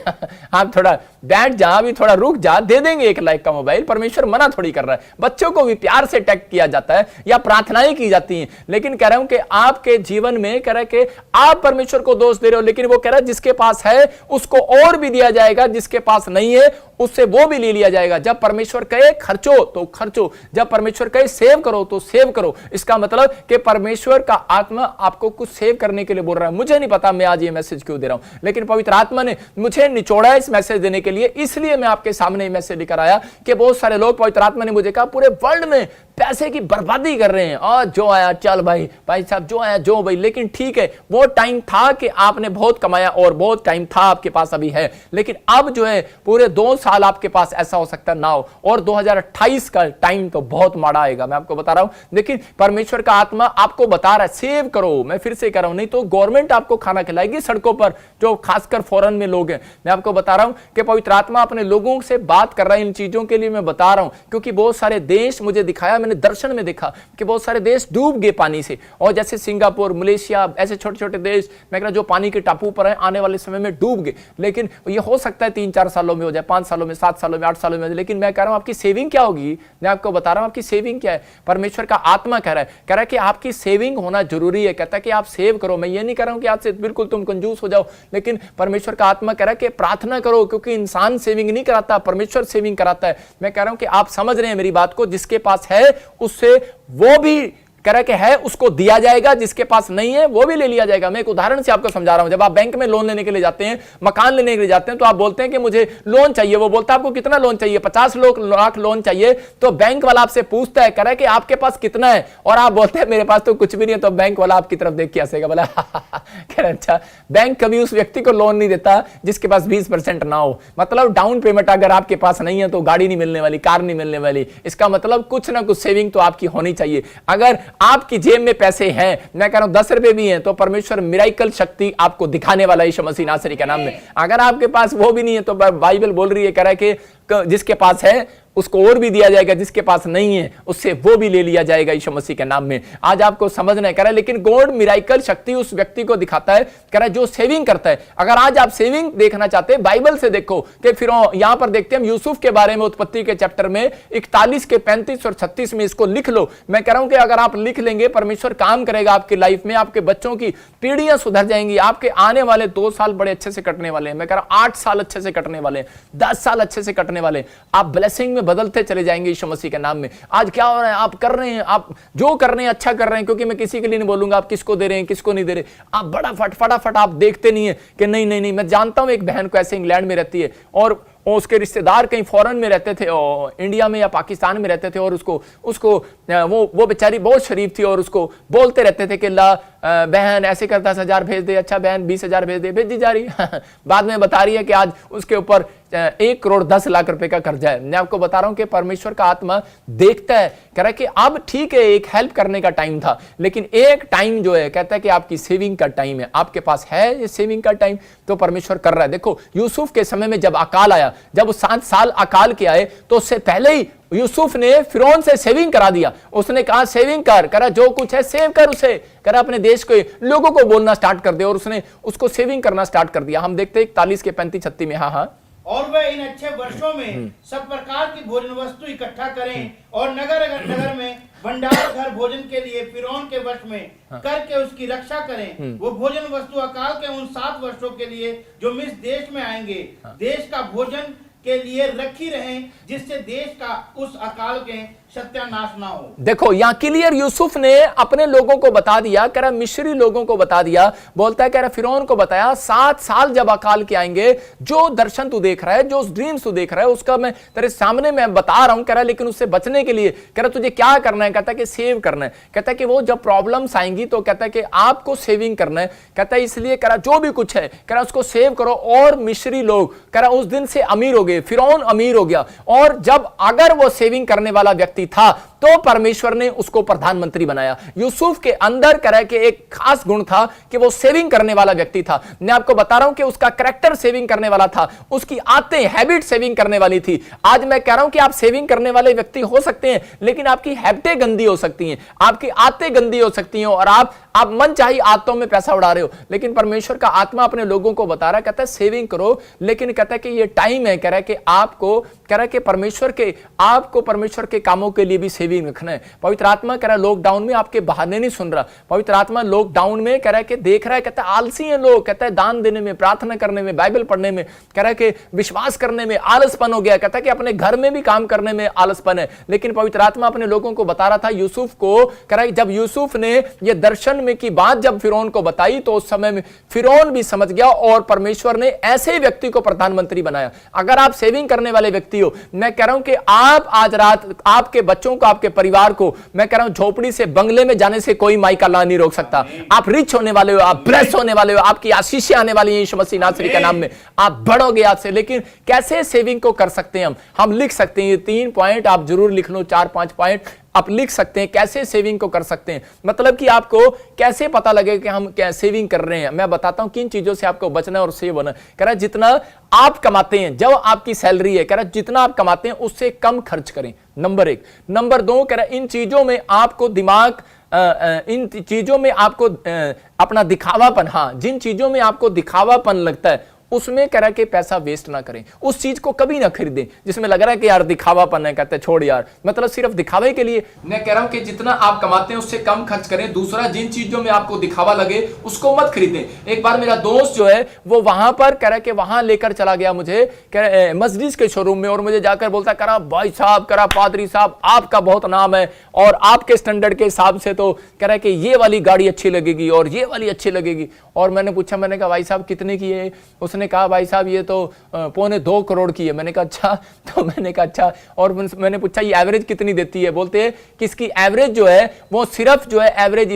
आप थोड़ा बैठ जा, अभी थोड़ा रुक जा, दे देंगे 1 लाख का मोबाइल। परमेश्वर मना थोड़ी कर रहा है, बच्चों को भी प्यार से टैग किया जाता है या प्रार्थनाएं की जाती हैं। लेकिन कह रहा हूं कि आपके जीवन में कह रहा है कि आप परमेश्वर को दोष दे रहे हो, लेकिन वो कह रहा है जिसके पास है उसको और भी दिया जाएगा, जिसके पास नहीं है उससे वो भी ले लिया जाएगा। जब परमेश्वर कहे खर्चो तो खर्चो, जब परमेश्वर कहे सेव करो तो सेव करो। इसका मतलब कि परमेश्वर का आत्मा आपको कुछ सेव करने के लिए बोल रहा है। मुझे नहीं पता मैं आज ये मैसेज क्यों दे रहा हूं, लेकिन पवित्र आत्मा ने मुझे निचोड़ा है इस मैसेज देने के लिए, इसलिए मैं आपके सामने मैसेज लेकर आया कि बहुत सारे लोग, पवित्र आत्मा ने मुझे कहा, पूरे वर्ल्ड में पैसे की बर्बादी कर रहे हैं। और जो आया चल भाई साहब, जो आया जो भाई। लेकिन ठीक है, वो टाइम था कि आपने बहुत कमाया और बहुत टाइम था आपके पास अभी है, लेकिन अब जो है पूरे 2 साल आपके पास ऐसा हो सकता ना हो, और 2028 का टाइम तो बहुत माड़ा आएगा, मैं आपको बता रहा हूं। लेकिन परमेश्वर का आत्मा आपको बता रहा है सेव करो। मैं फिर से कह रहा हूं, नहीं तो गवर्नमेंट आपको खाना खिलाएगी सड़कों पर, जो खासकर फॉरेन में लोग हैं। मैं आपको बता रहा हूं कि पवित्र आत्मा अपने लोगों से बात कर रहा है इन चीजों के लिए। मैं बता रहा हूं क्योंकि बहुत सारे देश मुझे दिखाया, मैंने दर्शन में देखा कि बहुत सारे देश डूब गए पानी से, और जैसे सिंगापुर, मलेशिया, ऐसे छोटे छोटे देश मैं कह रहा जो पानी के टापू पर है, आने वाले समय में डूब गए। लेकिन ये हो सकता है 3-4 सालों में हो जाए, 5 सालों में, 7 सालों में, 8 सालों में। लेकिन मैं कह रहा हूं आपकी सेविंग क्या होगी, मैं आपको बता रहा हूं आपकी सेविंग क्या है। परमेश्वर का आत्मा कह रहा है कि आपकी सेविंग होना जरूरी है। कहता है कि आप सेव करो। मैं ये नहीं कह रहा हूं कि आज से बिल्कुल तुम कंजूस हो जाओ, लेकिन परमेश्वर का आत्मा कह रहा है कि प्रार्थना करो, क्योंकि इंसान सेविंग नहीं कराता, परमेश्वर सेविंग कराता है। मैं कह रहा हूं कि आप समझ रहे हैं मेरी बात को, जिसके पास है उससे वो भी कह रहा कि है उसको दिया जाएगा, जिसके पास नहीं है वो भी ले लिया जाएगा। मैं एक उदाहरण से आपको समझा रहा हूं। जब आप बैंक में लोन लेने के लिए जाते हैं, मकान लेने के लिए जाते हैं, तो आप बोलते हैं कि मुझे लोन चाहिए। वो बोलता है आपको कितना लोन चाहिए? 50 लाख लोन चाहिए। तो बैंक वाला आपसे पूछता है, कह रहा है कि आपके पास कितना है? और आप बोलते हैं मेरे पास तो कुछ भी नहीं है। तो बैंक वाला आपकी तरफ देख के हंसेगा, बोला कह रहा अच्छा, बैंक कभी उस व्यक्ति को लोन नहीं देता जिसके पास 20% ना हो। मतलब डाउन पेमेंट अगर आपके पास नहीं है तो गाड़ी नहीं मिलने वाली, कार नहीं मिलने वाली। इसका मतलब कुछ ना कुछ सेविंग तो आपकी होनी चाहिए। अगर आपकी जेब में पैसे हैं, मैं कह रहा हूं 10 रुपए भी हैं, तो परमेश्वर मिराइकल शक्ति आपको दिखाने वाला यीशु मसीह नासरी के नाम में। अगर आपके पास वो भी नहीं है तो बाइबल बोल रही है, कह रहा है कि जिसके पास है उसको और भी दिया जाएगा, जिसके पास नहीं है उससे वो भी ले लिया जाएगा यीशु मसीह के नाम में। आज आपको समझना है, कह रहा है लेकिन गॉड मिराइकल शक्ति उस व्यक्ति को दिखाता है, कह रहा है जो सेविंग करता है। अगर आज आप सेविंग देखना चाहते हैं, बाइबल से देखो कि फिर यहां पर देखते हैं हम यूसुफ के बारे में, उत्पत्ति के चैप्टर में 41 के 35 और 36 में इसको लिख लो। मैं कह रहा हूं कि अगर आप लिख लेंगे, परमेश्वर काम करेगा आपकी लाइफ में, आपके बच्चों की पीढ़ियां सुधर जाएंगी, आपके आने वाले 2 साल बड़े अच्छे से कटने वाले हैं। मैं कह रहा हूं 8 साल अच्छे से कटने वाले हैं, 10 साल अच्छे से कटने वाले हैं। आप ब्लेसिंग में बदलते चले जाएंगे यीशु मसीह के नाम में। आज क्या हो रहा है? आप कर रहे हैं, आप जो कर रहे हैं अच्छा कर रहे हैं, क्योंकि मैं किसी के लिए नहीं बोलूंगा आप किसको दे रहे हैं किसको नहीं दे रहे। आप बड़ा फटाफट आप देखते नहीं है कि नहीं। मैं जानता हूं एक बहन को ऐसे इंग्लैंड में रहती है और उसके रिश्तेदार कहीं फॉरेन में रहते थे, इंडिया में या पाकिस्तान में रहते थे, और उसको वो बेचारी बहुत शरीफ थी और उसको बोलते रहते थे कि ला बहन ऐसे कर 10,000 भेज दे, अच्छा बहन 20,000 भेज दे, भेजी जा रही बाद में बता रही है कि आज उसके ऊपर 1,10,00,000 रुपए का कर्जा है। मैं आपको बता रहा हूं कि परमेश्वर का आत्मा देखता है, कह रहा है कि अब ठीक है एक हेल्प करने का टाइम था, लेकिन एक टाइम जो है कहता है कि आपकी सेविंग का टाइम है। आपके पास है ये सेविंग का टाइम, तो परमेश्वर कर रहा है। देखो यूसुफ के समय में जब अकाल आया, जब वो 7 साल अकाल के आए, तो उससे पहले ही यूसुफ ने फिरौन से सेविंग करा दिया। उसने कहा सेविंग कर, करा जो कुछ है सेव कर, उसे करा अपने देश को लोगों को बोलना स्टार्ट कर दिया, और उसने उसको सेविंग करना स्टार्ट कर दिया। हम देखते हैं 41 के 35-36 में। हाँ और वह इन अच्छे वर्षों में सब प्रकार की भोजन वस्तु इकट्ठा करें और नगर में भंडार घर भोजन के लिए फिरौन के वश में करके उसकी रक्षा करें। वो भोजन वस्तु अकाल के उन 7 वर्षों के लिए जो मिस्र देश में आएंगे, देश का भोजन के लिए रखी रहें, जिससे देश का उस अकाल के सत्यानाश ना हो। देखो यहां क्लियर यूसुफ ने अपने लोगों को बता दिया, कह रहा मिस्री लोगों को बता दिया, बोलता है कह रहा फिरौन को बताया 7 साल जब अकाल के आएंगे, जो दर्शन तू देख रहा है, जो ड्रीम्स तू देख रहा है, उसका मैं तेरे सामने मैं बता रहा हूं। कह रहा लेकिन उससे बचने के लिए कह रहा तुझे क्या करना है? कहता है कि सेव करना है। कहता है कि वो जब प्रॉब्लम्स आएंगी तो कहता है कि आपको सेविंग करना है। कहता है इसलिए कह रहा जो भी कुछ है कह रहा उसको सेव करो। और मिस्री लोग कह रहा उस दिन से अमीर हो गए, फिरौन अमीर हो गया। और जब अगर वो सेविंग करने वाला व्यक्ति था तो परमेश्वर ने उसको प्रधानमंत्री बनाया। यूसुफ के अंदर कह के एक खास गुण था कि वो सेविंग करने वाला व्यक्ति था। मैं आपको बता रहा हूं कि उसका कैरेक्टर सेविंग करने वाला था, उसकी आदतें हैबिट सेविंग करने वाली थी। आज मैं कह रहा हूं कि आप सेविंग करने वाले व्यक्ति हो सकते हैं, लेकिन आपकी हैबिटें गंदी हो सकती हैं, आपकी आदतें गंदी हो सकती हैं, और आप मन चाही आदतों में पैसा उड़ा रहे हो। लेकिन परमेश्वर का आत्मा अपने लोगों को बता रहा है, कहता है सेविंग करो, लेकिन कहता है कि ये टाइम है, कह रहा है कि आपको कह रहा है कि परमेश्वर के कामों के लिए भी सेविंग रखना है। पवित्र आत्मा कह रहा है लॉकडाउन में आपके बहाने नहीं सुन रहा। पवित्र आत्मा लॉकडाउन में कह रहा है कि देख रहा है, कहता है आलसी हैं लोग, कहता है दान देने में, प्रार्थना करने में, बाइबल पढ़ने में, कह रहा है कि विश्वास करने में आलसपन हो गया। कहता है कि अपने घर में भी काम करने में आलसपन है। लेकिन पवित्र आत्मा अपने लोगों को बता रहा था यूसुफ को, कह रहा है जब यूसुफ ने यह दर्शन में की बात जब फिरौन को बताई तो उस समय में फिरौन भी समझ गया और परमेश्वर ने ऐसे व्यक्ति को प्रधानमंत्री बनाया। अगर आप सेविंग करने वाले व्यक्ति हो, मैं कह रहा हूं कि आप आज रात आपके बच्चों को, आपके परिवार को, मैं कह रहा हूं झोपड़ी से बंगले में जाने से कोई माई का ला नहीं रोक सकता। आप रिच होने वाले हो, आप ब्लेस होने वाले हो, आपकी आशीषें आने वाली हैं यीशु मसीह नासरी के नाम में, आप बढ़ोगे आज से। लेकिन कैसे सेविंग को कर सकते हैं हम लिख सकते हैं, ये 3 पॉइंट आप जरूर लिख लो, 4-5 पॉइंट आप लिख सकते हैं कैसे सेविंग को कर सकते हैं। मतलब कि आपको कैसे पता लगे कि हम क्या सेविंग कर रहे हैं। मैं बताता हूं किन चीजों से आपको बचना और सेव होना। कह रहा जितना आप कमाते हैं, जब आपकी सैलरी है, कह रहा जितना आप कमाते हैं उससे कम खर्च करें, नंबर 1। नंबर 2 कह रहा इन चीजों में आपको इन चीजों में आपको अपना दिखावापन, हाँ जिन चीजों में आपको दिखावापन लगता है उसमें कह रहा है कि पैसा वेस्ट ना करें, उस चीज को कभी ना खरीदें जिसमें लग रहा है कि यार दिखावापन है, कहते हैं छोड़ यार, मतलब सिर्फ दिखावे के लिए। मैं कह रहा हूं कि जितना आप कमाते हैं उससे कम खर्च करें। दूसरा, जिन चीजों में आपको दिखावा लगे उसको मत खरीदें। एक बार मेरा दोस्त जो है वो वहां पर कह रहा है कि वहां लेकर चला गया मुझे मर्सिडीज के शोरूम में, और मुझे जाकर बोलता करा भाई साहब, करा पादरी साहब, आपका बहुत नाम है और आपके स्टैंडर्ड के हिसाब से तो कह रहा है कि ये वाली गाड़ी अच्छी लगेगी और ये वाली अच्छी लगेगी। और मैंने पूछा, मैंने कहा भाई साहब कितने की है? उसने कहा भाई साहब ये तो 2.25 करोड़ की है। मैंने कहा अच्छा। तो मैंने कहा अच्छा, और मैंने पूछा ये एवरेज कितनी देती है? बोलते हैं कि इसकी एवरेज जो है वो सिर्फ जो है एवरेज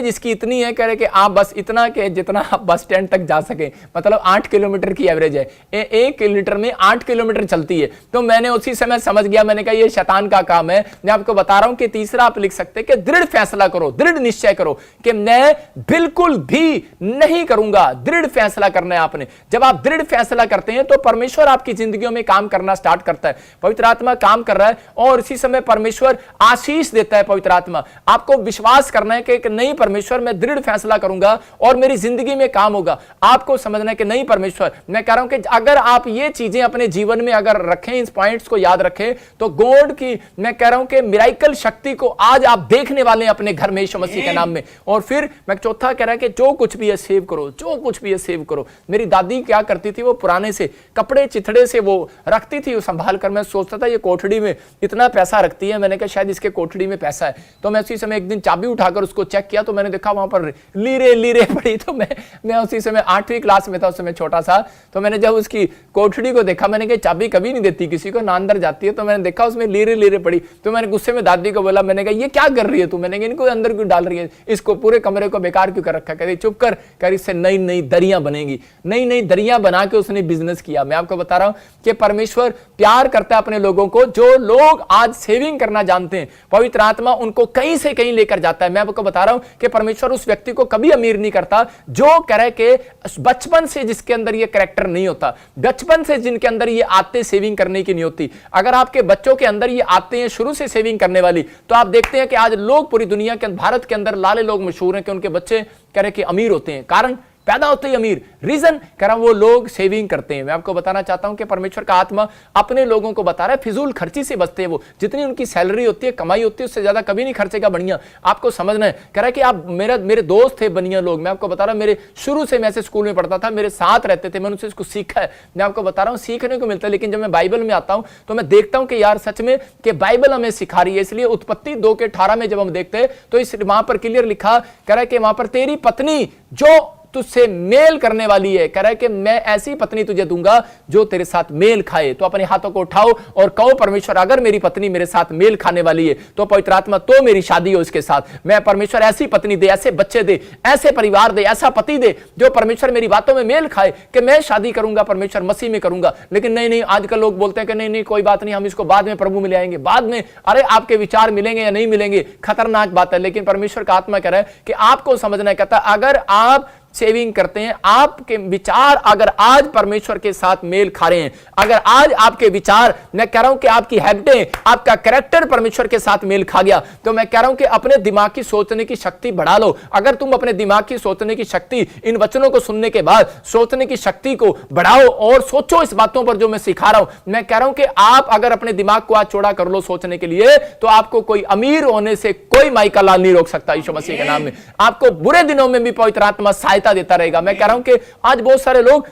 इसकी इतनी है, कह रहे कि आप बस इतना के जितना आप बस स्टैंड तक जा सके, मतलब 8 किलोमीटर की एवरेज है, 1 लीटर में 8 किलोमीटर चलती है। तो मैंने उसी समय समझ गया, मैंने कहा ये शैतान का काम है। मैं आपको बता रहा हूं कि तीसरा आप लिख सकते हैं कि दृढ़ फैसला करो, दृढ़ निश्चय करो कि मैं बिल्कुल भी नहीं करूंगा। दृढ़ फैसला करना है आपने। जब आप दृढ़ फैसला करते हैं तो परमेश्वर आपकी जिंदगियों में काम करना स्टार्ट करता है, पवित्र आत्मा काम कर रहा है और इसी समय परमेश्वर आशीष देता है। पवित्र आत्मा आपको विश्वास करना है कि नहीं परमेश्वर मैं दृढ़ फैसला करूंगा और मेरी जिंदगी में काम होगा। आपको समझना है कि नहीं परमेश्वर, मैं कह रहा हूं कि अगर आप ये चीजें अपने जीवन में अगर रखें, इस पॉइंट्स को याद रखें, तो गॉड की मैं कह रहा हूं कि मिराइकल शक्ति को आज आप देखने वाले हैं अपने घर में यीशु मसीह के नाम में। और फिर मैं चौथा कह रहा है कि जो कुछ भी है सेव करो, जो कुछ भी है सेव करो। मेरी दादी क्या करती थी, वो पुराने से कपड़े चिथड़े से वो रखती थी संभाल कर। मैं सोचता था ये कोठड़ी में इतना पैसा रखती है, मैंने कहा शायद इसके कोठड़ी में पैसा है। तो मैं उसी समय एक दिन चाबी उठाकर उसको चेक किया तो मैंने देखा वहां पर लीरे पड़ी। तो मैं उसी समय 8वीं क्लास में था, उस समय छोटा सा। तो मैंने जब उसकी कोठड़ी को देखा, मैंने कहा चाबी कभी नहीं देती किसी को, ना अंदर जाती है। तो मैंने देखा उसमें लीरे पड़ी। तो मैंने गुस्से में दादी को बोला, मैंने कहा ये क्या कर रही है तू? मैंने कहा इनको अंदर क्यों डाल रही है, इसको पूरे कमरे को बेकार क्यों कर रखा? कहती चुप कर इससे नई नई दरियां बनेगी। नई दरियां बना के उसने बिजनेस किया। मैं आपको बता रहा हूं कि परमेश्वर प्यार करता है अपने लोगों को। जो लोग आज सेविंग करना जानते हैं, पवित्र आत्मा उनको कहीं से कहीं लेकर जाता है। मैं आपको बता रहा हूं कि परमेश्वर उस व्यक्ति को कभी अमीर नहीं करता जो करे के बचपन से जिसके अंदर ये कैरेक्टर नहीं होता, बचपन से जिनके अंदर ये आते सेविंग करने की नहीं होती। अगर आपके बच्चों के अंदर ये आते हैं शुरू से सेविंग करने वाली, तो आप देखते हैं कि आज लोग पूरी दुनिया के भारत के अंदर लाले लोग मशहूर हैं कि उनके बच्चे कह रहे कि अमीर होते हैं। कारण पैदा होते ही अमीर, रीजन कह रहा हूं वो लोग सेविंग करते हैं। मैं आपको बताना चाहता हूं कि परमेश्वर का आत्मा अपने लोगों को बता रहा है फिजूल खर्ची से बचते हैं। वो जितनी उनकी सैलरी होती है, कमाई होती है, उससे ज्यादा कभी नहीं खर्चेगा बढ़िया। आपको समझना है। कह रहा है कि आप मेरे दोस्त थे बनिया लोग। मैं आपको बता रहा हूं मेरे शुरू से मैं ऐसे स्कूल में पढ़ता था, मेरे साथ रहते थे, मैंने उनसे इसको सीखा है। मैं आपको बता रहा हूं सीखने को मिलता है। लेकिन जब मैं बाइबल में आता हूं तो मैं देखता हूं कि यार सच में कि बाइबल हमें सिखा रही है। इसलिए उत्पत्ति 2:18 में जब हम देखते हैं तो इस वहां पर क्लियर लिखा, कह रहा है कि वहां पर तेरी पत्नी जो तुझसे मेल करने वाली है, कह रहा है कि मैं ऐसी पत्नी तुझे दूंगा जो तेरे साथ मेल खाए। तो अपने हाथों को उठाओ और कहो परमेश्वर अगर मेरी पत्नी मेरे साथ मेल खाने वाली है तो पवित्र आत्मा तो मेरी शादी हो इसके साथ। मैं परमेश्वर ऐसी पत्नी दे, ऐसे बच्चे दे, ऐसे परिवार दे, ऐसा पति दे जो परमेश्वर मेरी बातों में मेल खाए कि मैं शादी करूंगा परमेश्वर मसीह में करूंगा। लेकिन नहीं, आजकल लोग बोलते हैं कि नहीं कोई बात नहीं, हम इसको बाद में प्रभु में ले आएंगे, बाद में। अरे आपके विचार मिलेंगे या नहीं मिलेंगे, खतरनाक बात है। लेकिन परमेश्वर का आत्मा कह रहा है कि आपको समझना है, कहता अगर आप सेविंग करते हैं, आपके विचार अगर आज परमेश्वर के साथ मेल खा रहे हैं, अगर आज आपके विचार, मैं कह रहा हूं कि आपकी हैबिटें, आपका कैरेक्टर परमेश्वर के साथ मेल खा गया, तो मैं कह रहा हूं कि अपने दिमाग की सोचने की शक्ति बढ़ा लो। अगर तुम अपने दिमाग की सोचने की शक्ति इन वचनों को सुनने के बाद सोचने की शक्ति को बढ़ाओ और सोचो इस बातों पर जो मैं सिखा रहा हूं। मैं कह रहा हूं कि आप अगर अपने दिमाग को आज चौड़ा कर लो सोचने के लिए, तो आपको कोई अमीर होने से कोई माइका लाल नहीं रोक सकता यीशु मसीह के नाम में। आपको बुरे दिनों में भी पवित्र आत्मा सहायता देता रहेगा। मैं कह रहा हूं कि आज बहुत सारे लोग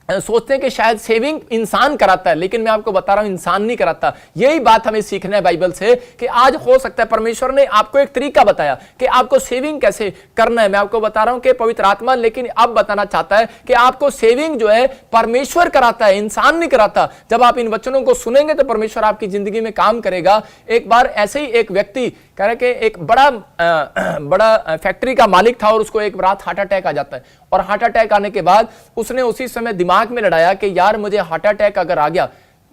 सोचते हैं कि शायद सेविंग इंसान कराता है, लेकिन मैं आपको बता रहा हूं इंसान नहीं कराता। यही बात हमें सीखना है बाइबल से कि आज हो सकता है परमेश्वर ने आपको एक तरीका बताया कि आपको सेविंग कैसे करना है। मैं आपको बता रहा हूं कि पवित्र आत्मा लेकिन अब बताना चाहता है कि आपको सेविंग जो है परमेश्वर कराता है, इंसान नहीं कराता। जब आप इन वचनों को सुनेंगे तो परमेश्वर आपकी जिंदगी में काम करेगा। एक बार ऐसे ही एक व्यक्ति कह रहे कि एक बड़ा फैक्ट्री का मालिक था और उसको एक रात हार्ट अटैक आ जाता है। और हार्ट अटैक आने के बाद उसने उसी समय दिमाग में लड़ाया कि यार मुझे हार्ट अटैक अगर आ गया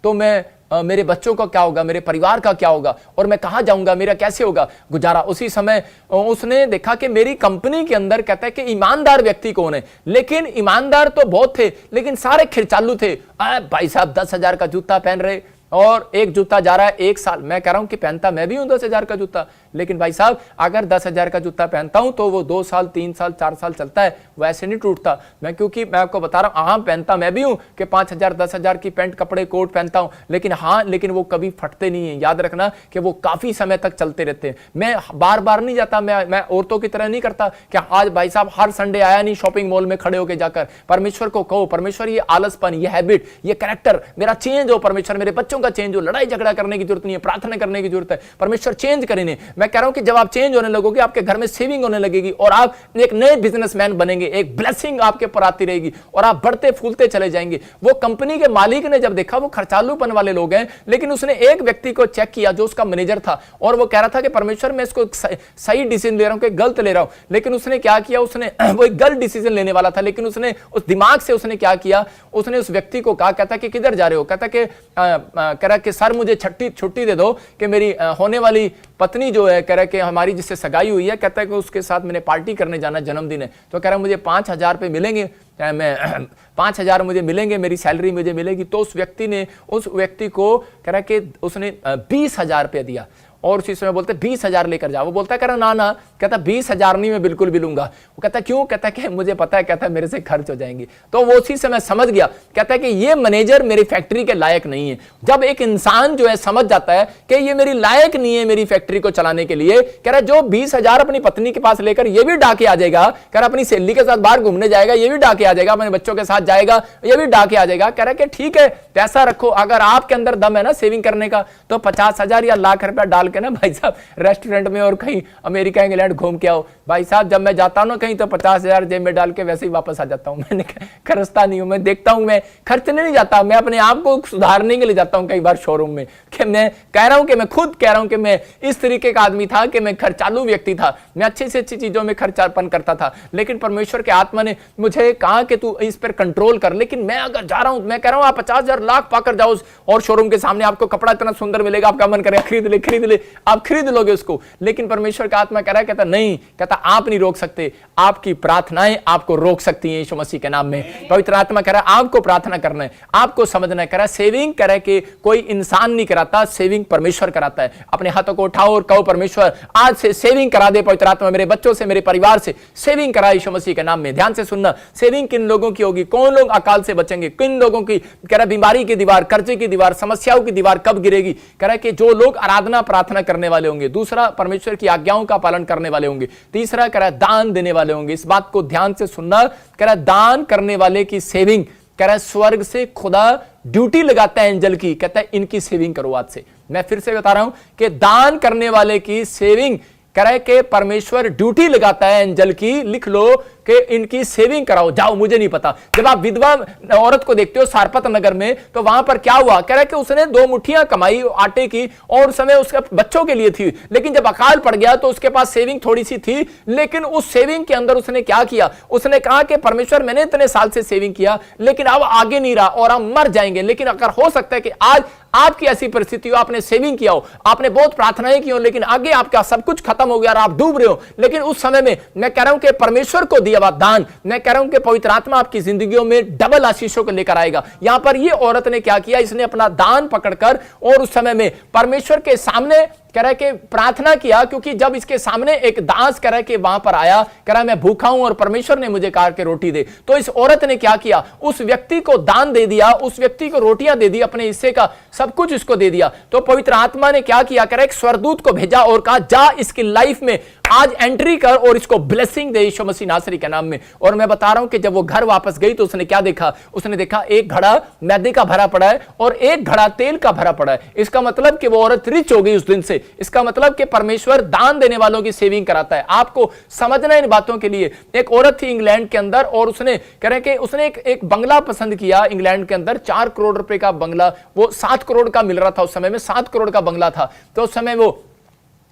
तो मैं मेरे बच्चों का क्या होगा, मेरे परिवार का क्या होगा, और मैं कहां जाऊंगा, मेरा कैसे होगा गुजारा। उसी समय उसने देखा कि मेरी कंपनी के अंदर कहता है कि ईमानदार व्यक्ति कौन है, लेकिन ईमानदार तो बहुत थे लेकिन सारे खिरचालू थे। भाई साहब 10,000 का जूता पहन रहे, और एक जूता जा रहा है 1 साल। मैं कह रहा हूं कि पहनता मैं भी हूं 10,000 का जूता, लेकिन भाई साहब अगर 10,000 का जूता पहनता हूं तो वो 2 साल 3 साल 4 साल चलता है, वैसे नहीं टूटता। मैं क्योंकि मैं आपको बता रहा हूं, हाँ पहनता मैं भी हूं कि 5,000 10,000 की पैंट कपड़े कोट पहनता हूं, लेकिन वो कभी फटते नहीं है। याद रखना कि वो काफी समय तक चलते रहते हैं। मैं बार बार नहीं जाता, मैं औरतों की तरह नहीं करता कि आज भाई साहब हर संडे आया नहीं शॉपिंग मॉल में खड़े होकर जाकर। परमेश्वर को कहो, परमेश्वर ये आलसपन, ये हैबिट, ये कैरेक्टर मेरा चेंज हो, परमेश्वर मेरे बच्चों का चेंज हो। लड़ाई झगड़ा करने की जरूरत नहीं है, प्रार्थना करने की जरूरत है। परमेश्वर चेंज करेंगे। मैं कह रहा हूं कि जब आप चेंज होने लगोगे, आपके घर में सेविंग होने लगेगी और आप एक नए बिजनेसमैन बनेंगे, एक ब्लेसिंग आपके ऊपर आती रहेगी और आप बढ़ते फूलते चले जाएंगे। वो कंपनी के मालिक ने जब देखा वो खर्चालूपन वाले लोग हैं, लेकिन उसने एक व्यक्ति को चेक किया जो उसका मैनेजर था, और वो कह रहा था कि परमेश्वर मैं इसको सही डिसीजन ले रहा हूं कि गलत ले रहा हूं। लेकिन उसने क्या किया, उसने वो एक गलत डिसीजन लेने वाला था, लेकिन उसने उस दिमाग से उसने क्या किया, उसने उस व्यक्ति को कहा, कहता कि किधर जा रहे हो, कहता कि कह रहा कि सर मुझे छुट्टी दे दो कि मेरी होने वाली पत्नी जो है, कह रहा कि हमारी जिससे सगाई हुई है, कहता है कि उसके साथ मैंने पार्टी करने जाना, जन्मदिन है। तो कह रहा मुझे 5,000 रुपये मिलेंगे, मैं 5,000 मुझे मिलेंगे, मेरी सैलरी मुझे मिलेगी। तो उस व्यक्ति को कह रहा कि उसने 20,000 रुपये दिया और उसी समय बोलते 20,000 लेकर जाओ। वो बोलता है ना, कहता 20,000 नहीं, मैं बिल्कुल भी लूंगा। वो कहता क्यों, कहता कि मुझे पता है, कहता मेरे से खर्च हो जाएंगे। तो वो उसी समय समझ गया, कहता है कि ये मैनेजर मेरी फैक्ट्री के लायक नहीं है। जब एक इंसान जो है समझ जाता है कि ये मेरी लायक नहीं है मेरी फैक्ट्री को चलाने के लिए, कह रहा जो 20,000 अपनी पत्नी के पास लेकर ये भी डाके आ जाएगा, कह रहा अपनी सहेली के साथ बाहर घूमने जाएगा, ये भी डाके आ जाएगा, अपने बच्चों के साथ जाएगा, ये भी डाके आ जाएगा। कह रहा कि ठीक है पैसा रखो, अगर आपके अंदर दम है ना सेविंग करने का, तो 50,000 या लाख रुपया डाल के ना भाई साहब रेस्टोरेंट में और कहीं अमेरिका इंग्लैंड घूम के आओ। भाई साहब जब मैं जाता हूं ना कहीं, तो 50,000 जेब में डाल के वैसे ही वापस आ जाता हूं। मैंने खर्चता नहीं हूं, मैं देखता हूं, मैं खर्चने नहीं जाता, मैं अपने आप को सुधारने के लिए जाता हूं कई बार शोरूम में। कि मैं कह रहा हूं कि मैं खुद कह रहा हूं कि मैं इस तरीके का आदमी था कि मैं खर्चालू व्यक्ति था, मैं अच्छी से अच्छी चीजों में खर्चापन करता था, लेकिन परमेश्वर के आत्मा ने मुझे कहा कि तू इस पर कंट्रोल कर। लेकिन मैं अगर जा रहा हूं, मैं कह रहा हूं आप 50,000 लाख पाकर जाओ और शोरूम के सामने आपको कपड़ा इतना सुंदर मिलेगा, आपका मन करेगा खरीद ले, आप खरीद लोगे उसको। लेकिन परमेश्वर का आत्मा कह रहा है, कहता नहीं, कहता आप नहीं रोक सकते, आपकी प्रार्थनाएं आपको रोक सकती हैं यीशु मसीह के नाम में। पवित्र आत्मा कह रहा है आपको प्रार्थना करना है, आपको समझना है। कह रहा है सेविंग कह रहा है कि कोई इंसान नहीं कराता, सेविंग परमेश्वर कराता है। अपने हाथों को उठाओ और कहो परमेश्वर आज से सेविंग करा दे, पवित्र आत्मा मेरे बच्चों से, मेरे परिवार से सेविंग करा यीशु मसीह के नाम में। ध्यान से सुनना, सेविंग किन लोगों की होगी, कौन लोग अकाल से बचेंगे, किन लोगों की, कह रहा बीमारी की दीवार, कर्जे की दीवार, समस्याओं की दीवार कब गिरेगी। कह रहा है कि जो लोग आराधना प्रार्थना करने वाले होंगे। दूसरा, परमेश्वर की आज्ञाओं का पालन करने वाले होंगे। तीसरा, कह रहा है दान देने वाले होंगे। इस बात को ध्यान से सुनना, कह रहा है दान करने वाले की सेविंग, कह रहा है स्वर्ग से खुदा ड्यूटी लगाता है एंजल की, कहता है इनकी सेविंग करो आज से। मैं फिर से बता रहा हूं कि दान करने वाले की सेविंग, कह रहा है कि परमेश्वर ड्यूटी लगाता है एंजल की, लिख लो कि इनकी सेविंग कराओ। जाओ, मुझे नहीं पता। जब आप विधवा औरत को देखते हो सारपत नगर में, तो वहां पर क्या हुआ, कह रहा है कि उसने 2 मुट्ठियां कमाई आटे की और उस समय उसके बच्चों के लिए थी, लेकिन जब अकाल पड़ गया तो उसके पास सेविंग थोड़ी सी थी, लेकिन उस सेविंग के अंदर उसने क्या किया, उसने कहा कि परमेश्वर मैंने इतने साल से सेविंग किया, लेकिन अब आगे नहीं रहा और हम मर जाएंगे। लेकिन अगर हो सकता है कि आज आपकी ऐसी परिस्थिति हो, आपने सेविंग किया हो, आपने बहुत प्रार्थनाएं की हो, लेकिन आगे आपका सब कुछ खत्म हो गया और आप डूब रहे हो, लेकिन उस समय में मैं कह रहा हूं कि परमेश्वर को दिया हुआ दान, मैं कह रहा हूं कि पवित्र आत्मा आपकी जिंदगियों में डबल आशीषों को लेकर आएगा। यहां पर ये औरत ने क्या किया, इसने अपना दान पकड़कर और उस समय में परमेश्वर के सामने कह रहा है कि प्रार्थना किया, क्योंकि जब इसके सामने एक दास कह रहा है कि वहां पर आया, कह रहा है मैं भूखा हूं और परमेश्वर ने मुझे कहा कि रोटी दे। तो इस औरत ने क्या किया, उस व्यक्ति को दान दे दिया, उस व्यक्ति को रोटियां दे दी, अपने हिस्से का सब कुछ इसको दे दिया। तो पवित्र आत्मा ने क्या किया, कह रहा है एक स्वर्गदूत को भेजा और कहा जा इसकी लाइफ में आज एंट्री कर और इसको ब्लेसिंग दे यीशु मसीह नासरी के नाम में। और मैं बता रहा हूं कि जब वो घर वापस गई तो उसने क्या देखा, उसने देखा एक घड़ा मैदे का भरा पड़ा है और एक घड़ा तेल का भरा पड़ा है। इसका मतलब कि वो औरत रिच हो गई उस दिन से। इसका मतलब कि परमेश्वर दान देने वालों की सेविंग कराता है। आपको समझना इन बातों के लिए। एक औरत थी इंग्लैंड के अंदर और उसने कह रहे कि उसने एक बंगला पसंद किया इंग्लैंड के अंदर, 4 करोड़ रुपए का बंगला, वो 7 करोड़ का मिल रहा था उस समय में, 7 करोड़ का बंगला था। तो उस समय वो